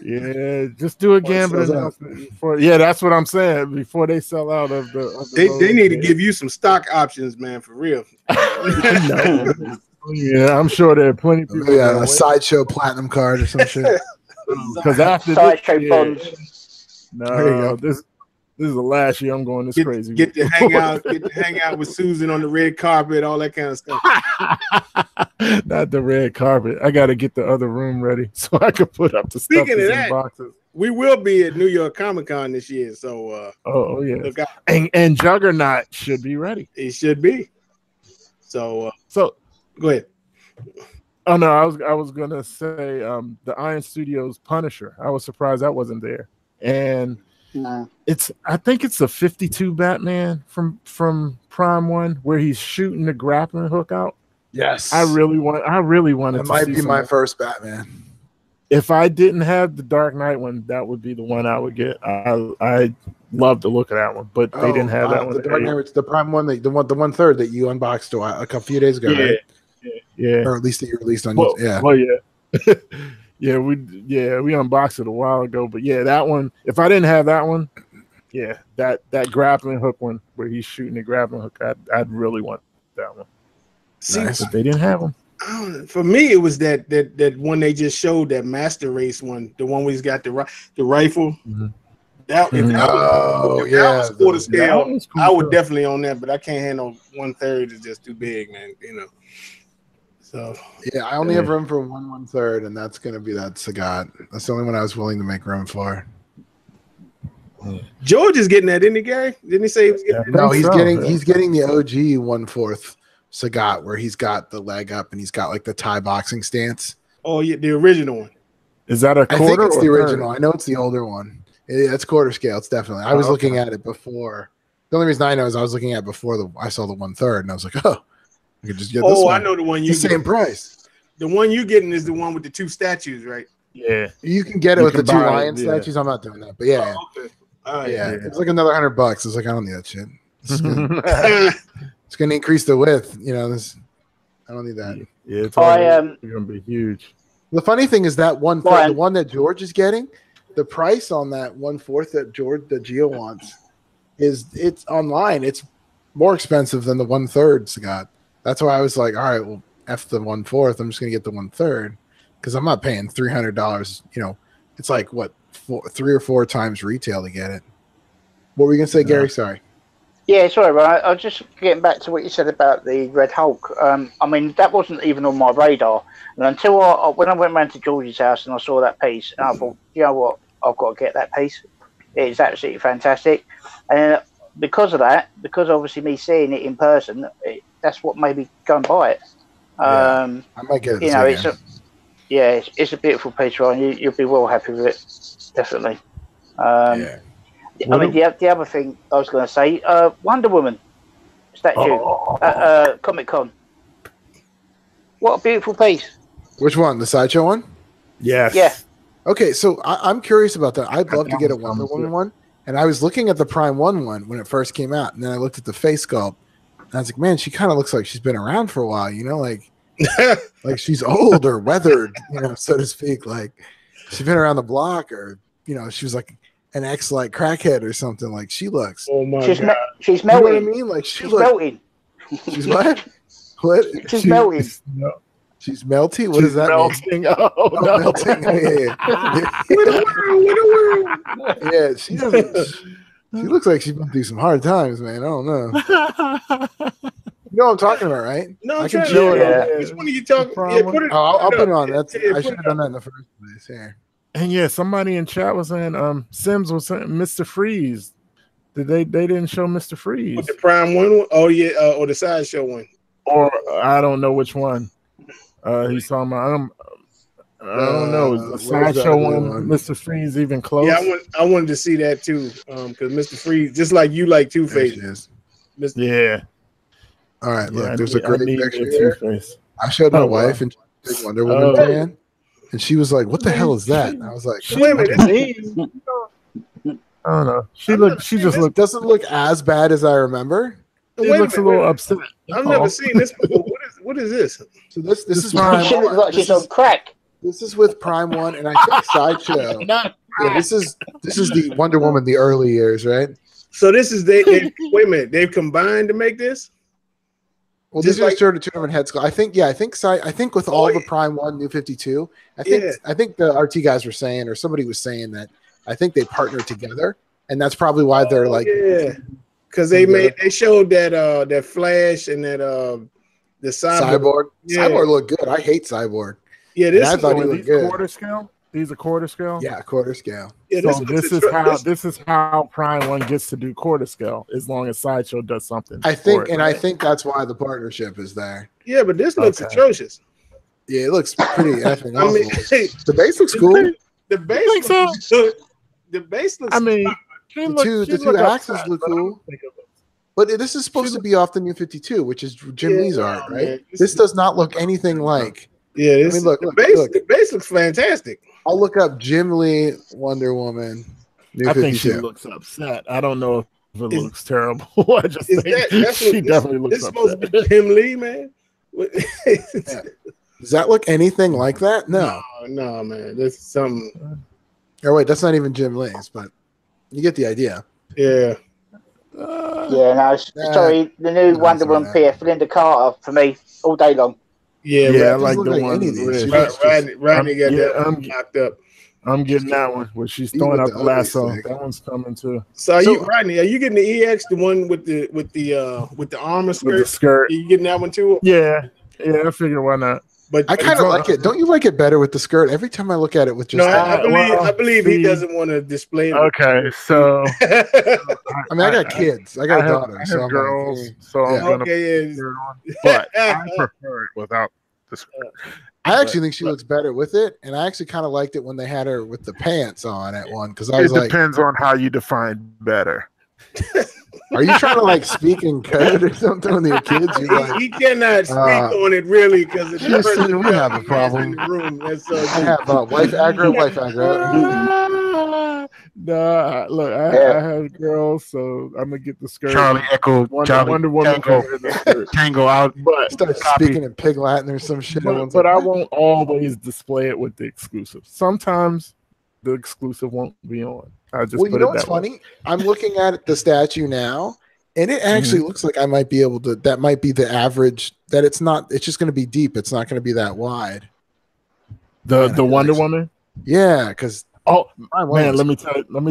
yeah, just do a gambit announcement before. Yeah, that's what I'm saying. Before they sell out of the they need to give you some stock options, man, for real. No. Yeah, I'm sure there are plenty of people. Yeah, a Sideshow Platinum card or some shit. Because after Sideshow this, bonds. No, there you go. This is the last year I'm going this crazy. Get to hang out with Susan on the red carpet, all that kind of stuff. Not the red carpet. I got to get the other room ready so I can put up the stuff Speaking of that, boxes. We will be at New York Comic Con this year, so oh yeah, and Juggernaut should be ready. It should be. So go ahead. Oh no, I was gonna say the Iron Studios Punisher. I was surprised that wasn't there, and I think it's a 52 Batman from Prime 1 where he's shooting the grappling hook out. Yes, I really wanted. That might be my first Batman. If I didn't have the Dark Knight one, that would be the one I would get. I love the look of that one, but they didn't have that one. The Dark Knight, it's the Prime one, the 1/3 that you unboxed a few days ago, right? Yeah, or at least that you released on. Well, yeah, we unboxed it a while ago, but yeah, that one. If I didn't have that one, yeah, that grappling hook one where he's shooting the grappling hook, I'd really want that one. See, but they didn't have them. For me, it was that one they just showed, that Master Race one, the one where he's got the rifle. Mm-hmm. That was quarter scale. Cool, I would definitely own that, but I can't handle 1/3. It's just too big, man. You know. So yeah, I only have room for 1/3, and that's gonna be that Sagat. That's the only one I was willing to make room for. George is getting that, didn't he, Gary? Didn't he say he was getting No, he's getting the OG 1/4 Sagat, where he's got the leg up and he's got like the Thai boxing stance. Oh yeah, the original one. Is that a quarter? I think it's the original. I know it's the older one. It's quarter scale. It's definitely. I was looking at it before. The only reason I know is I was looking at it before I saw the 1/3, and I was like, oh, I could just get this one. I know the one you the same price. The one you getting is the one with the 2 statues, right? Yeah, you can get it with the 2 lion statues. I'm not doing that, but yeah. Oh, okay. Yeah, it's like another $100. It's like I don't need that shit. It's going to increase the width. You know, I don't need that. Yeah, it's going to be huge. The funny thing is that the one that George is getting, the price on that 1/4 that Gio wants it's online. It's more expensive than the 1/3 Sagat. That's why I was like, all right, well, F the 1/4. I'm just going to get the 1/3 because I'm not paying $300. You know, it's like what 3 or 4 times retail to get it. What were you going to say, Gary? Sorry. Yeah, sorry, Ryan. I was just getting back to what you said about the Red Hulk. I mean, that wasn't even on my radar. And until when I went round to George's house and I saw that piece, and I thought, you know what, I've got to get that piece. It's absolutely fantastic. And because of that, because obviously me seeing it in person, that's what made me go and buy it. I might get it. You know, it's a beautiful piece, Ryan. You'll be well happy with it, definitely. I mean, the other thing I was going to say, Wonder Woman statue at Comic-Con. What a beautiful piece. Which one? The Sideshow one? Yes. Yeah. Okay, so I'm curious about that. I'd love to get a Wonder Woman one. And I was looking at the Prime 1 one when it first came out. And then I looked at the face sculpt. And I was like, man, she kind of looks like she's been around for a while, you know? Like she's old or weathered, you know, so to speak. Like she's been around the block, or, you know, she was like an ex-like crackhead or something. Like she looks. Oh my God. She's melting. You know what I mean? Like she's melting. She's what? What? She's melting. She's melty? What does that mean? Melting. Yeah, she doesn't. She looks like she's been through some hard times, man. I don't know. You know what I'm talking about, right? No, I can show it. Which one are you talking about? I'll put it on. I should have done that in the first place. Here. And yeah, somebody in chat was saying, Sims was saying Mr. Freeze. They didn't show Mr. Freeze. With the Prime 1? Oh yeah, or the Sideshow one. Or I don't know which one. He's talking about. I don't know. Is the Sideshow one, Mr. Freeze, even close? Yeah, I wanted to see that too. Because Mr. Freeze, just like you like Two-Face. Yeah. All right, look, there's a great picture here. I showed my wife and big Wonder Woman fan, and she was like, "What the hell is that?" And I was like, "Wait a minute, I don't know. She just doesn't look as bad as I remember. She looks a little upset. I've never seen this before. What is this? So this is She Prime. looks like she's on crack. This is with Prime 1, and I think Sideshow. Yeah, this is the Wonder Woman, the early years, right? So this is they wait a minute, they've combined to make this? Well, these are sort of two different head sculpts. I think with all the Prime 1 New 52, I think the RT guys were saying, or somebody was saying that I think they partnered together, and that's probably why they're like because they showed that that Flash and that the Cyborg. Yeah. Cyborg looked good. I hate Cyborg. Yeah, I thought he looked good. Quarter scale. These are quarter scale. Yeah, quarter scale. Yeah, so this is how Prime 1 gets to do quarter scale, as long as Sideshow does something. I think that's why the partnership is there. Yeah, but this looks atrocious. Yeah, it looks pretty effing awful. I mean, the base looks cool. The base looks good. The base looks. I mean, the two axes look cool. But this is supposed to be off the New 52, which is Jim Lee's art, right? Man. This does not look anything like. Yeah, look, the base looks fantastic. I'll look up Jim Lee Wonder Woman. I think she looks upset. I don't know if it looks terrible. I just think she definitely looks upset. It's supposed to be Jim Lee, man. Yeah. Does that look anything like that? No, man. That's something. Oh wait, that's not even Jim Lee's, but you get the idea. Yeah. Sorry, the new Wonder Woman PF, Linda Carter, for me, all day long. Yeah, I like the one. Rodney got that locked up. I'm getting that one where she's throwing out the lasso. That one's coming too. So, Rodney, are you getting the EX, the one with the armor skirt? With the skirt. Are you getting that one too? Yeah. I figure why not. But I kind of like it. Don't you like it better with the skirt? Every time I look at it with just I believe he doesn't want to display it. Okay, so I mean, I got kids. I got a daughter. I have girls, so I'm gonna put it on. But I prefer it without the skirt. I actually think she looks better with it, and I actually kind of liked it when they had her with the pants on at one, because I was like, it depends on how you define better. Are you trying to like speak in code or something with your kids? He cannot speak on it really because we have a problem. In the room. I have wife aggro. Nah, look, I have girls, so I'm gonna get the skirt. Charlie Echo, Wonder Woman Tango out, but start speaking in Pig Latin or some shit. But I won't always display it with the exclusive. Sometimes the exclusive won't be on. You know what's funny? I'm looking at the statue now, and it actually looks like I might be able to. That might be the average. That it's not. It's just going to be deep. It's not going to be that wide. The Wonder Woman. Yeah, because man, let me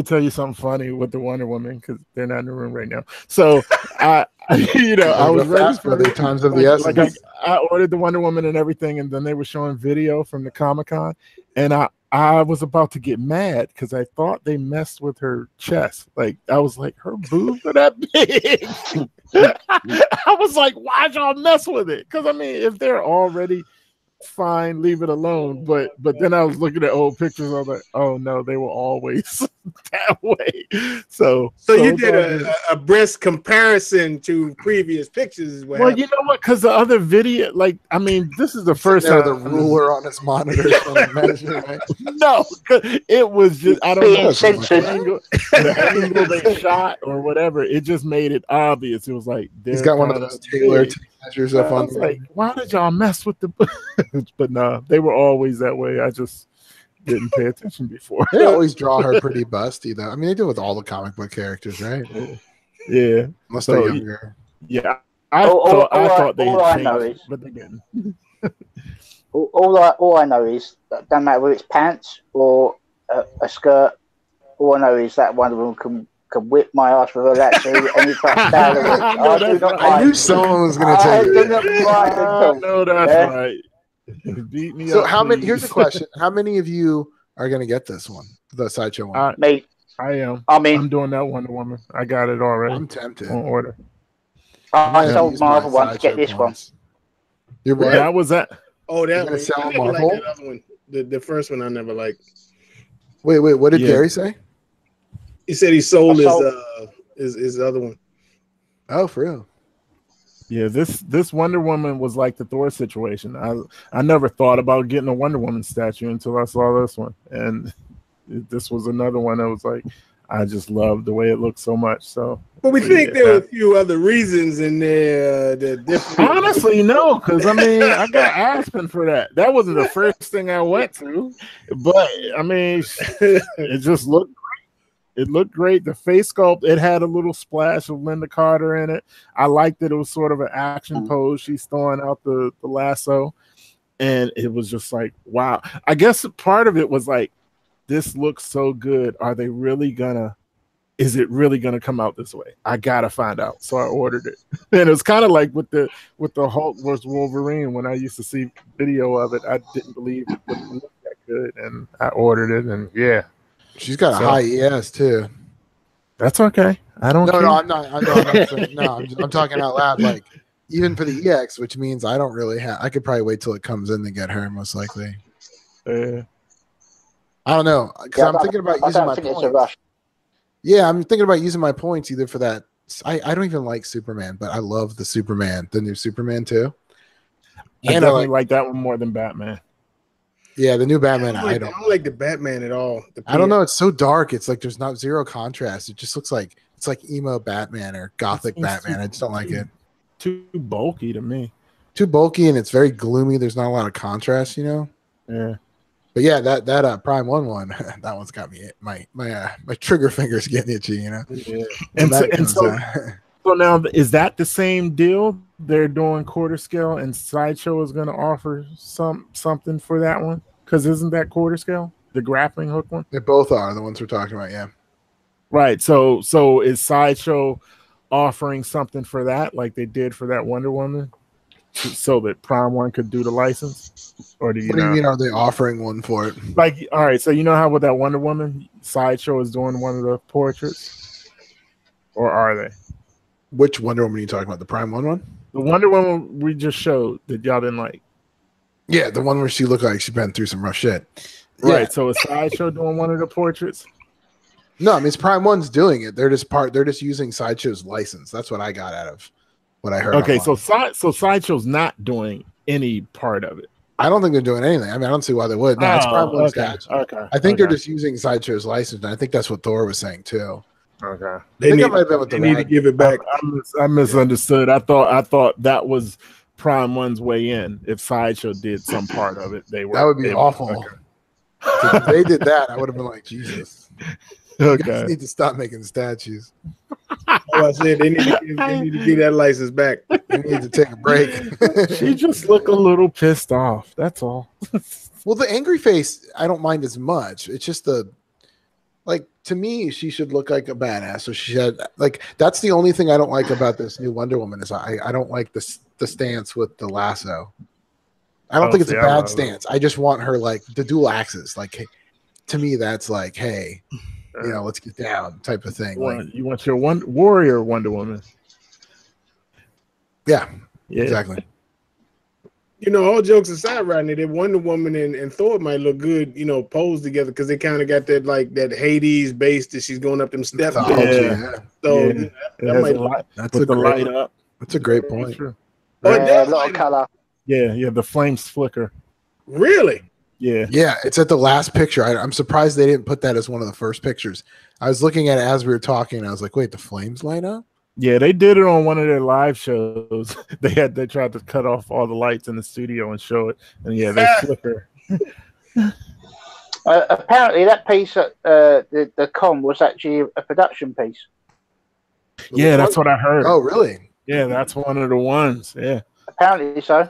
tell you something funny with the Wonder Woman, because they're not in the room right now. So I was ready for the times of the essence. Like I ordered the Wonder Woman and everything, and then they were showing video from the Comic-Con, and I was about to get mad because I thought they messed with her chest. Like, I was like, her boobs are that big. I was like, why'd y'all mess with it? Because I mean, if they're already fine, leave it alone. But then I was looking at old pictures. I was like, oh no, they were always that way. So you did a breast comparison to previous pictures. Well, you know what? Because the other video, like, I mean, this is the first time the ruler on his monitor. Right? No, it was just I don't know the angle they shot or whatever. It just made it obvious. It was like he's got one of those tailored measures up on. Like, why did y'all mess with the? But no, they were always that way. I just didn't pay attention before. They always draw her pretty busty, though. I mean, they do with all the comic book characters, right? Yeah, unless they're younger. Yeah, I thought they had changed, but they didn't. All I know is that no matter whether it's pants or a skirt, all I know is that Wonder Woman can whip my ass with her that too any time. I knew someone was going to take it. No, that's right. Beat me so up, how please. many? Here's the question: how many of you are going to get this one, the Sideshow one? Me. I am. I'm doing that Wonder Woman. I got it already. I'm tempted. On order. I sold my other one to get this one. You're right. That was that. Oh, that one. I never liked that other one. The first one I never liked. Wait. What did Gary say? He said he sold his other one. Oh, for real? Yeah, this Wonder Woman was like the Thor situation. I never thought about getting a Wonder Woman statue until I saw this one, and this was another one that was like, I just love the way it looks so much. So, but we think there were a few other reasons in there that different. Honestly, no, because I mean, I got Aspen for that. That wasn't the first thing I went to, but I mean, it just looked great. It looked great. The face sculpt, it had a little splash of Linda Carter in it. I liked that it was sort of an action pose. She's throwing out the lasso, and it was just like, wow. I guess part of it was like, this looks so good. Are they really gonna? Is it really gonna come out this way? I gotta find out. So I ordered it, and it's kind of like with the Hulk versus Wolverine. When I used to see video of it, I didn't believe it would look that good, and I ordered it, and yeah, she's got a high ES too. That's okay. I don't. No, I'm not. I'm talking out loud. Like even for the EX, which means I don't really have. I could probably wait till it comes in to get her. Most likely. I don't know, because I'm thinking about using my points. Yeah, I'm thinking about using my points either for that. I don't even like Superman, but I love the Superman, the new Superman too. I definitely like that one more than Batman. Yeah, the new Batman. I don't like the Batman at all. I don't know. It's so dark. It's like there's not zero contrast. It just looks like it's like emo Batman or gothic Batman. I just don't like it. Too bulky to me. Too bulky, and it's very gloomy. There's not a lot of contrast, you know. Yeah. But yeah, that Prime one, that one's got me my trigger fingers getting itchy, you know. Yeah. So now is that the same deal? They're doing quarter scale, and Sideshow is going to offer something for that one, because isn't that quarter scale, the grappling hook one? They both are the ones we're talking about, yeah. Right. So is Sideshow offering something for that, like they did for that Wonder Woman? So that Prime One could do the license, or do you? What do you mean? Are they offering one for it? Like, all right, so you know how with that Wonder Woman, Sideshow is doing one of the portraits, or are they? Which Wonder Woman are you talking about? The Prime One? The Wonder Woman we just showed that y'all didn't like. Yeah, the one where she looked like she's been through some rough shit. Right. Yeah. So is Sideshow doing one of the portraits? No, I mean it's Prime One's doing it. They're just using Sideshow's license. That's what I got out of what I heard. Okay, so Sideshow's not doing any part of it. I don't think they're doing anything. I mean, I don't see why they would. No, it's Prime One's statue. Okay. I think they're just using Sideshow's license, and I think that's what Thor was saying too. Okay. They need to give it back. I misunderstood. I thought that was Prime One's way in. If Sideshow did some part of it, that would be awful. Okay. If they did that, I would have been like, Jesus. Okay. You guys need to stop making statues. I said they need to give that license back. They need to take a break. She just looked a little pissed off. That's all. Well, the angry face, I don't mind as much. It's just to me, she should look like a badass. So she had that's the only thing I don't like about this new Wonder Woman is I don't like the stance with the lasso. I don't think it's a bad stance. I just want her the dual axis. To me, that's hey. Let's get down type of thing. You want your warrior Wonder Woman. Yeah, exactly. All jokes aside, Rodney, that Wonder Woman and Thor might look good, posed together because they kind of got that that Hades base that she's going up them steps. So that's a great up. That's a great point. A lot of color. Yeah, the flames flicker. Really? Yeah, it's at the last picture. I'm surprised they didn't put that as one of the first pictures. I was looking at it as we were talking, and I was like, wait, the flames light up? Yeah, they did it on one of their live shows. They tried to cut off all the lights in the studio and show it, and they flicker. Apparently, that piece at the con was actually a production piece. Yeah, that's what I heard. Oh, really? Yeah, that's one of the ones. Yeah, apparently so.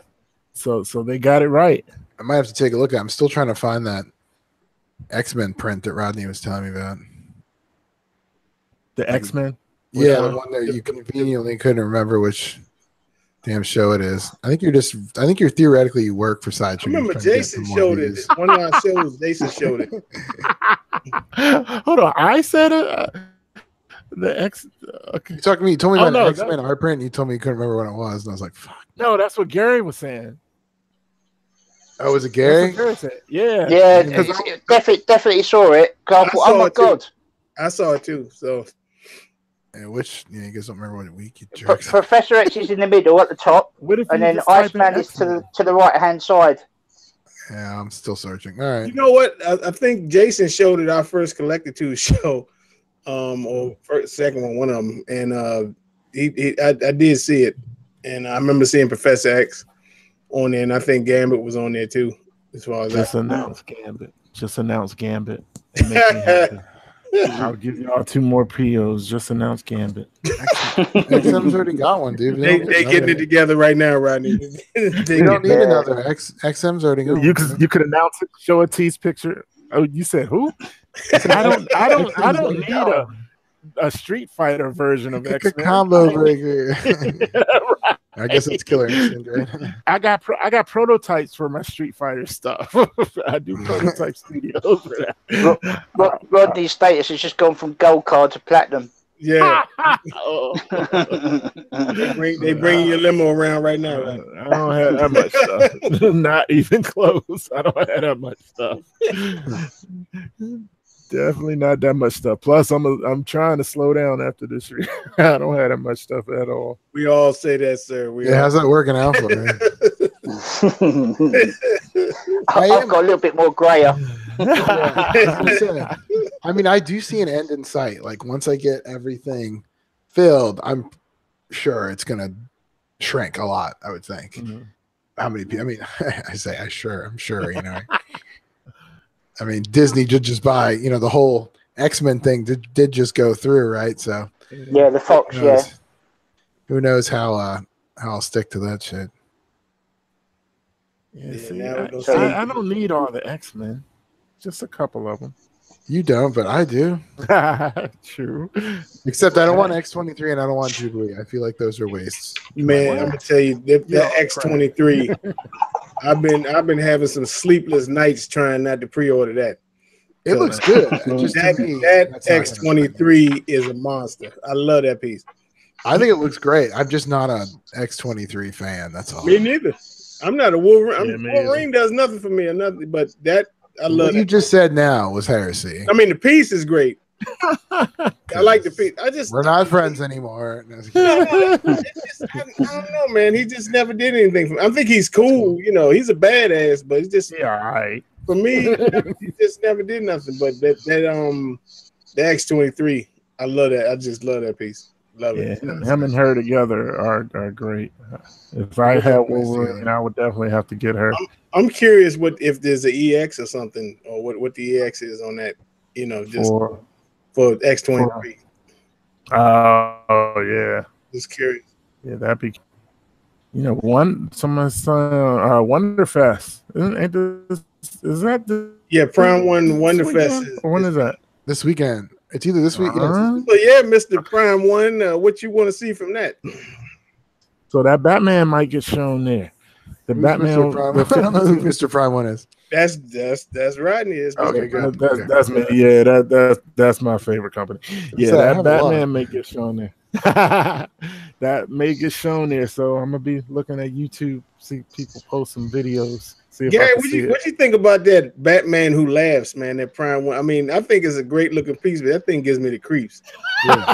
So they got it right. I might have to take a look at it. I'm still trying to find that X-Men print that Rodney was telling me about. The X-Men? Yeah, the one that you conveniently couldn't remember which damn show it is. I think you're theoretically you work for Sideshow. I remember Jason showed it. One of our shows, Jason showed it. Hold on. I said it. The X. Okay. You told me about X-Men art print, and you told me you couldn't remember what it was, and I was like, "Fuck." No, that's what Gary was saying. Oh, was it Gary? Gary said. Yeah. Yeah, definitely saw it. Oh my god! I saw it too. So, you guys don't remember what week you jerks. Professor X is in the middle at the top, and then Iceman is to the right hand side. Yeah, I'm still searching. All right. You know what? I think Jason showed it our first Collected 2 show. or second one of them, and I did see it, and I remember seeing Professor X on there, and I think Gambit was on there too. As far as just announced Gambit. Just announced Gambit. It makes me happy. I'll give y'all 2 more POs. Just announce Gambit. XM's already got one, dude. They getting it together right now, Rodney. They don't need another. XM's already got one. You could announce it, show a tease picture. Oh, you said who? I don't need a Street Fighter version of X-Men. Combo breaker. Right. I guess it's Killer Instinct, right? I got prototypes for my Street Fighter stuff. I do prototype studios for that. Rodney's status has just gone from gold card to platinum. Yeah. They bring your limo around right now. Right? I don't have that much stuff. Not even close. I don't have that much stuff. Definitely not that much stuff. Plus, I'm trying to slow down after this year. I don't have that much stuff at all. We all say that, sir. How's that working out for you? I've got a little bit more grayer. I mean, I do see an end in sight. Like once I get everything filled, I'm sure it's gonna shrink a lot. I would think. Mm-hmm. How many people? I mean, I'm sure. You know. I mean, Disney did just buy, the whole X-Men thing did just go through, right? So yeah, the Fox, who knows how I'll stick to that shit. Yeah, I don't need all the X-Men, just a couple of them. You don't, but I do. True. Except I don't want X-23 and I don't want Jubilee. I feel like those are wastes. Man, I'm gonna tell you that X-23. I've been having some sleepless nights trying not to pre-order that. It looks good. That X-23 is a monster. I love that piece. I think it looks great. I'm just not a X-23 fan. That's all. Me neither. I'm not a Wolverine. Wolverine does nothing for me or nothing, but that I love. What you just said now was heresy. I mean, the piece is great. I like the piece. We're not friends anymore. I don't know, man. He just never did anything for me. I think he's cool. He's a badass, but he's just all right. For me, he just never did nothing. But the X-23, I love that. I just love that piece. Love it. Him and her together are great. If I had Wolverine, I would definitely have to get her. I'm curious if there's an EX or something, or what the EX is on that. Just for X-23. Oh yeah. Just curious. Yeah, that'd be. Someone's Wonderfest. Is that the? Yeah, Prime One Wonderfest. When is that? This weekend. It's either this week. So yeah, Mr. Prime One. What you want to see from that? So that Batman might get shown there. The Batman. I don't know who Mr. Prime One is. That's Rodney. Okay, that's me. Yeah, that's my favorite company. Yeah, that Batman may get shown there. That may get shown there. So I'm gonna be looking at YouTube, see people post some videos. Gary, what you think about that Batman Who Laughs, man? That Prime One. I mean, I think it's a great looking piece, but that thing gives me the creeps.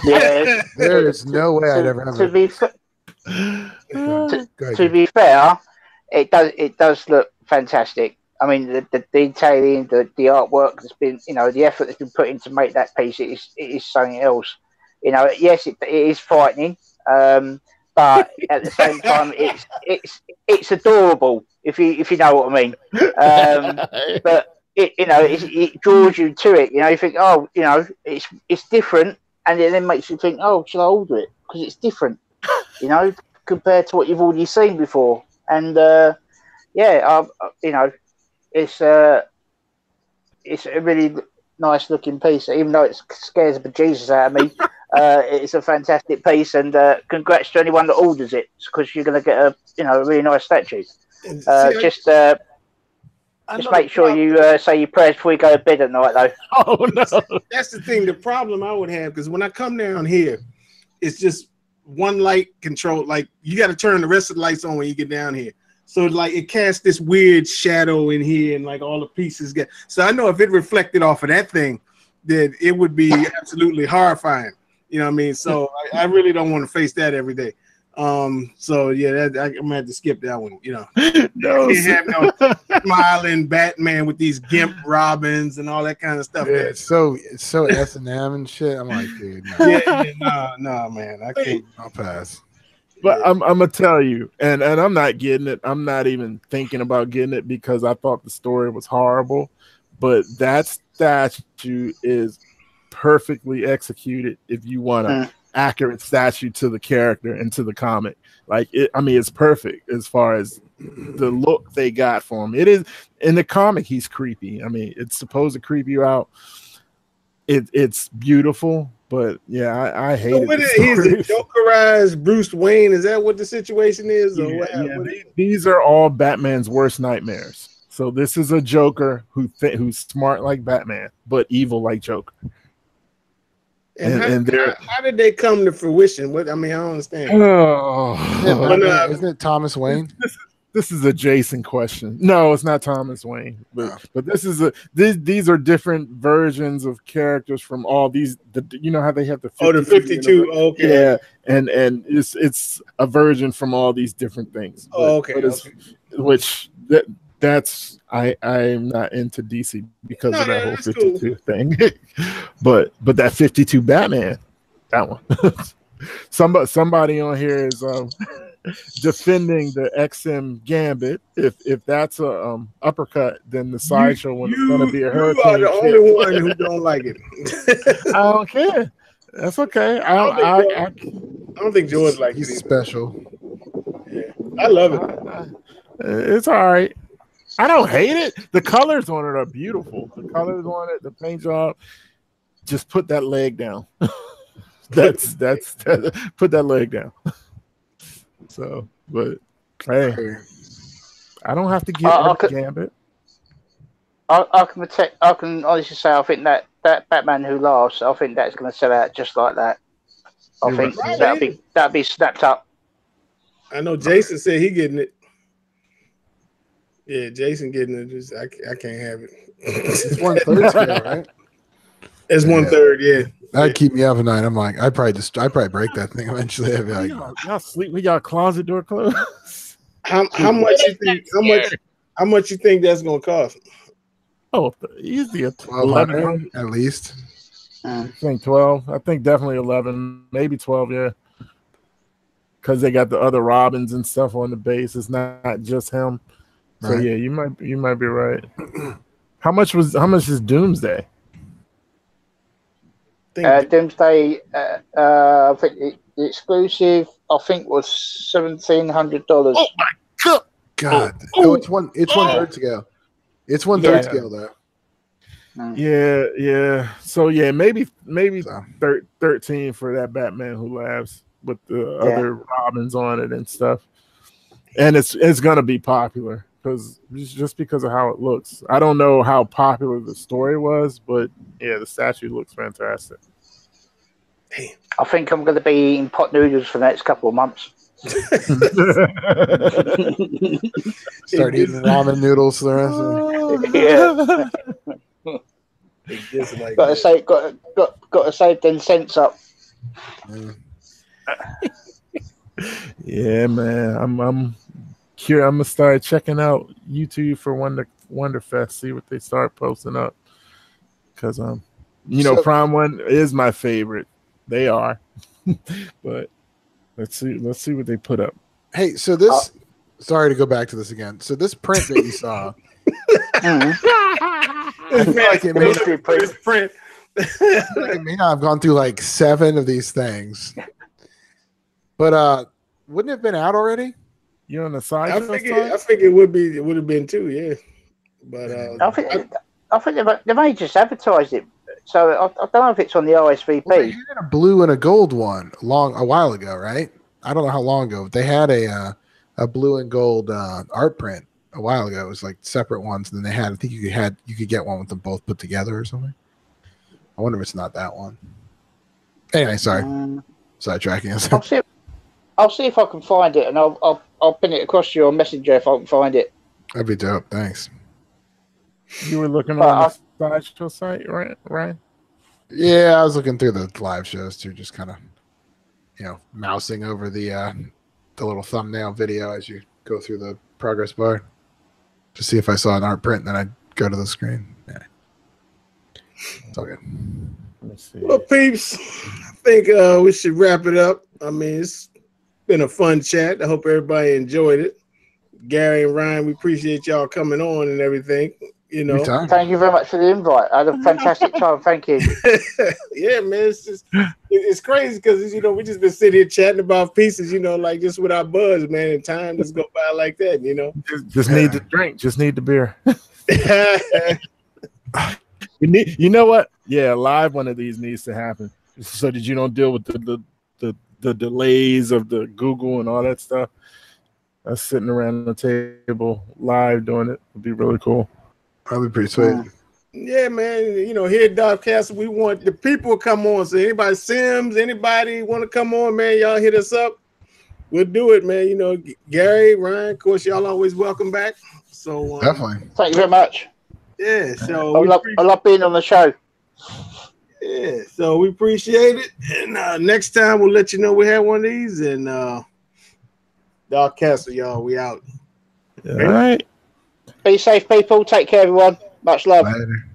Yeah, there is no way I'd ever have to be fair, it does look fantastic. I mean, the detailing, the artwork that's been, the effort that's been put in to make that piece, it is something else. Yes, it is frightening, but at the same time, it's adorable. If you know what I mean. But it draws you to it. You think, oh, it's different, and it then makes you think, oh, should I order it because it's different, compared to what you've already seen before. And it's a really nice looking piece, even though it scares the bejesus out of me. It's a fantastic piece, and congrats to anyone that orders it, because you're going to get a really nice statue. Just make sure you say your prayers before you go to bed at night, though. Oh no, that's the thing. The problem I would have, because when I come down here, it's just one light control. Like you got to turn the rest of the lights on when you get down here. So like it casts this weird shadow in here, and like all the pieces get. So I know if it reflected off of that thing, then it would be absolutely horrifying. You know what I mean? So I really don't want to face that every day. So yeah, I'm gonna have to skip that one. You know, No, you can't have no smiling Batman with these gimp Robins and all that kind of stuff. Yeah, it's so S&M and shit. I'm like, dude, no. no, man, I can't. I'll pass. But I'm gonna tell you, and I'm not getting it. I'm not even thinking about getting it because I thought the story was horrible. But that statue is perfectly executed if you want an accurate statue to the character and to the comic. Like it's perfect as far as the look they got for him. It is in the comic, he's creepy. I mean, it's supposed to creep you out. It's beautiful, but yeah, I hate it. He's a Jokerized Bruce Wayne. Is that what the situation is? These are all Batman's worst nightmares. So this is a Joker who's smart like Batman, but evil like Joker. And how did they come to fruition? I don't understand. Isn't it Thomas Wayne? This is a Jason question. No, it's not Thomas Wayne, but this is these are different versions of characters from all these. You know how they have the 52. Okay, yeah, and it's a version from all these different things. That's I'm not into DC because of that whole 52 thing. but that 52 Batman, that one. somebody on here is defending the XM Gambit. If that's a uppercut, then the Sideshow one is going to be a hurricane. You are the only one who don't like it. I don't care. That's okay. I don't think George likes it. He's special. Yeah. I love it. It's all right. I don't hate it. The colors on it are beautiful. The colors on it, the paint job. Just put that leg down. That's put that leg down. So, but hey, I don't have to get Gambit. I can honestly say I think that Batman Who Laughs, I think that's going to sell out just like that. I think that'll be snapped up. I know Jason said he getting it. Yeah, Jason getting it. Just I can't have it. It's 1/3 scale, right? It's 1/3. Yeah, that'd keep me up at night. I'm like, I'd probably break that thing eventually. I'd be like, y'all sleep with y'all closet door closed. How much you think? How much you think that's gonna cost? Oh, easy. 1,200 at least. I think 12. I think definitely 11, maybe 12. Yeah, because they got the other Robins and stuff on the base. It's not just him. So yeah, you might be right. How much is Doomsday? Doomsday, I think the exclusive, I think was $1,700. Oh my God! It's 1/3 scale. It's 1/3 scale though. Yeah. So yeah, maybe 13 for that Batman Who Laughs with the other Robins on it and stuff. And it's gonna be popular because of how it looks. I don't know how popular the story was, but yeah, the statue looks fantastic. I think I'm going to be eating pot noodles for the next couple of months. Start eating ramen noodles for the rest of it. Got to save 10 cents up. Yeah, man. I'm curious. I'm gonna start checking out YouTube for Wonderfest, see what they start posting up. Because Prime One is my favorite. They are, but let's see what they put up. Hey, so this. Sorry to go back to this again. So this print that you saw. I feel like it may not have gone through like 7 of these things, but wouldn't it have been out already? You on the side? I think it would be. It would have been too. Yeah, but I think they may just advertised it. So I don't know if it's on the RSVP. Well, they had a blue and a gold one a while ago, right? I don't know how long ago. They had a blue and gold art print a while ago. It was like separate ones. And then they had. I think you could get one with them both put together or something. I wonder if it's not that one. Anyway, sorry. Sidetracking us. I'll see if I can find it, and I'll pin it across to your messenger if I can find it. That'd be dope. Thanks. You were looking on the Sideshow site, right? Yeah, I was looking through the live shows too, just kind of, mousing over the the little thumbnail video as you go through the progress bar to see if I saw an art print. Then I'd go to the screen. Yeah. It's all good. Let me see. Well, peeps, I think we should wrap it up. I mean, it's been a fun chat. I hope everybody enjoyed it. Gary and Ryan, we appreciate y'all coming on and everything. You know, thank you very much for the invite. I had a fantastic time. Thank you. Yeah, man, it's crazy because you know we just been sitting here chatting about pieces, you know, like just with our buzz, man, and time just go by like that, you know. Just need the drink, just need the beer. You know what? Yeah, live one of these needs to happen so that you don't deal with the delays of the Google and all that stuff. Us sitting around the table live doing it would be really cool. That'd be pretty sweet. Yeah, man. You know, here at Darth Castle, we want the people to come on. So anybody, Sims, anybody want to come on, man, y'all hit us up. We'll do it, man. You know, Gary, Ryan, of course, y'all always welcome back. So definitely. Thank you very much. Yeah, so I love being on the show. Yeah, so we appreciate it. And next time we'll let you know we have one of these. And Darth Castle, y'all, we out. All right. Be safe, people. Take care, everyone. Much love. Later.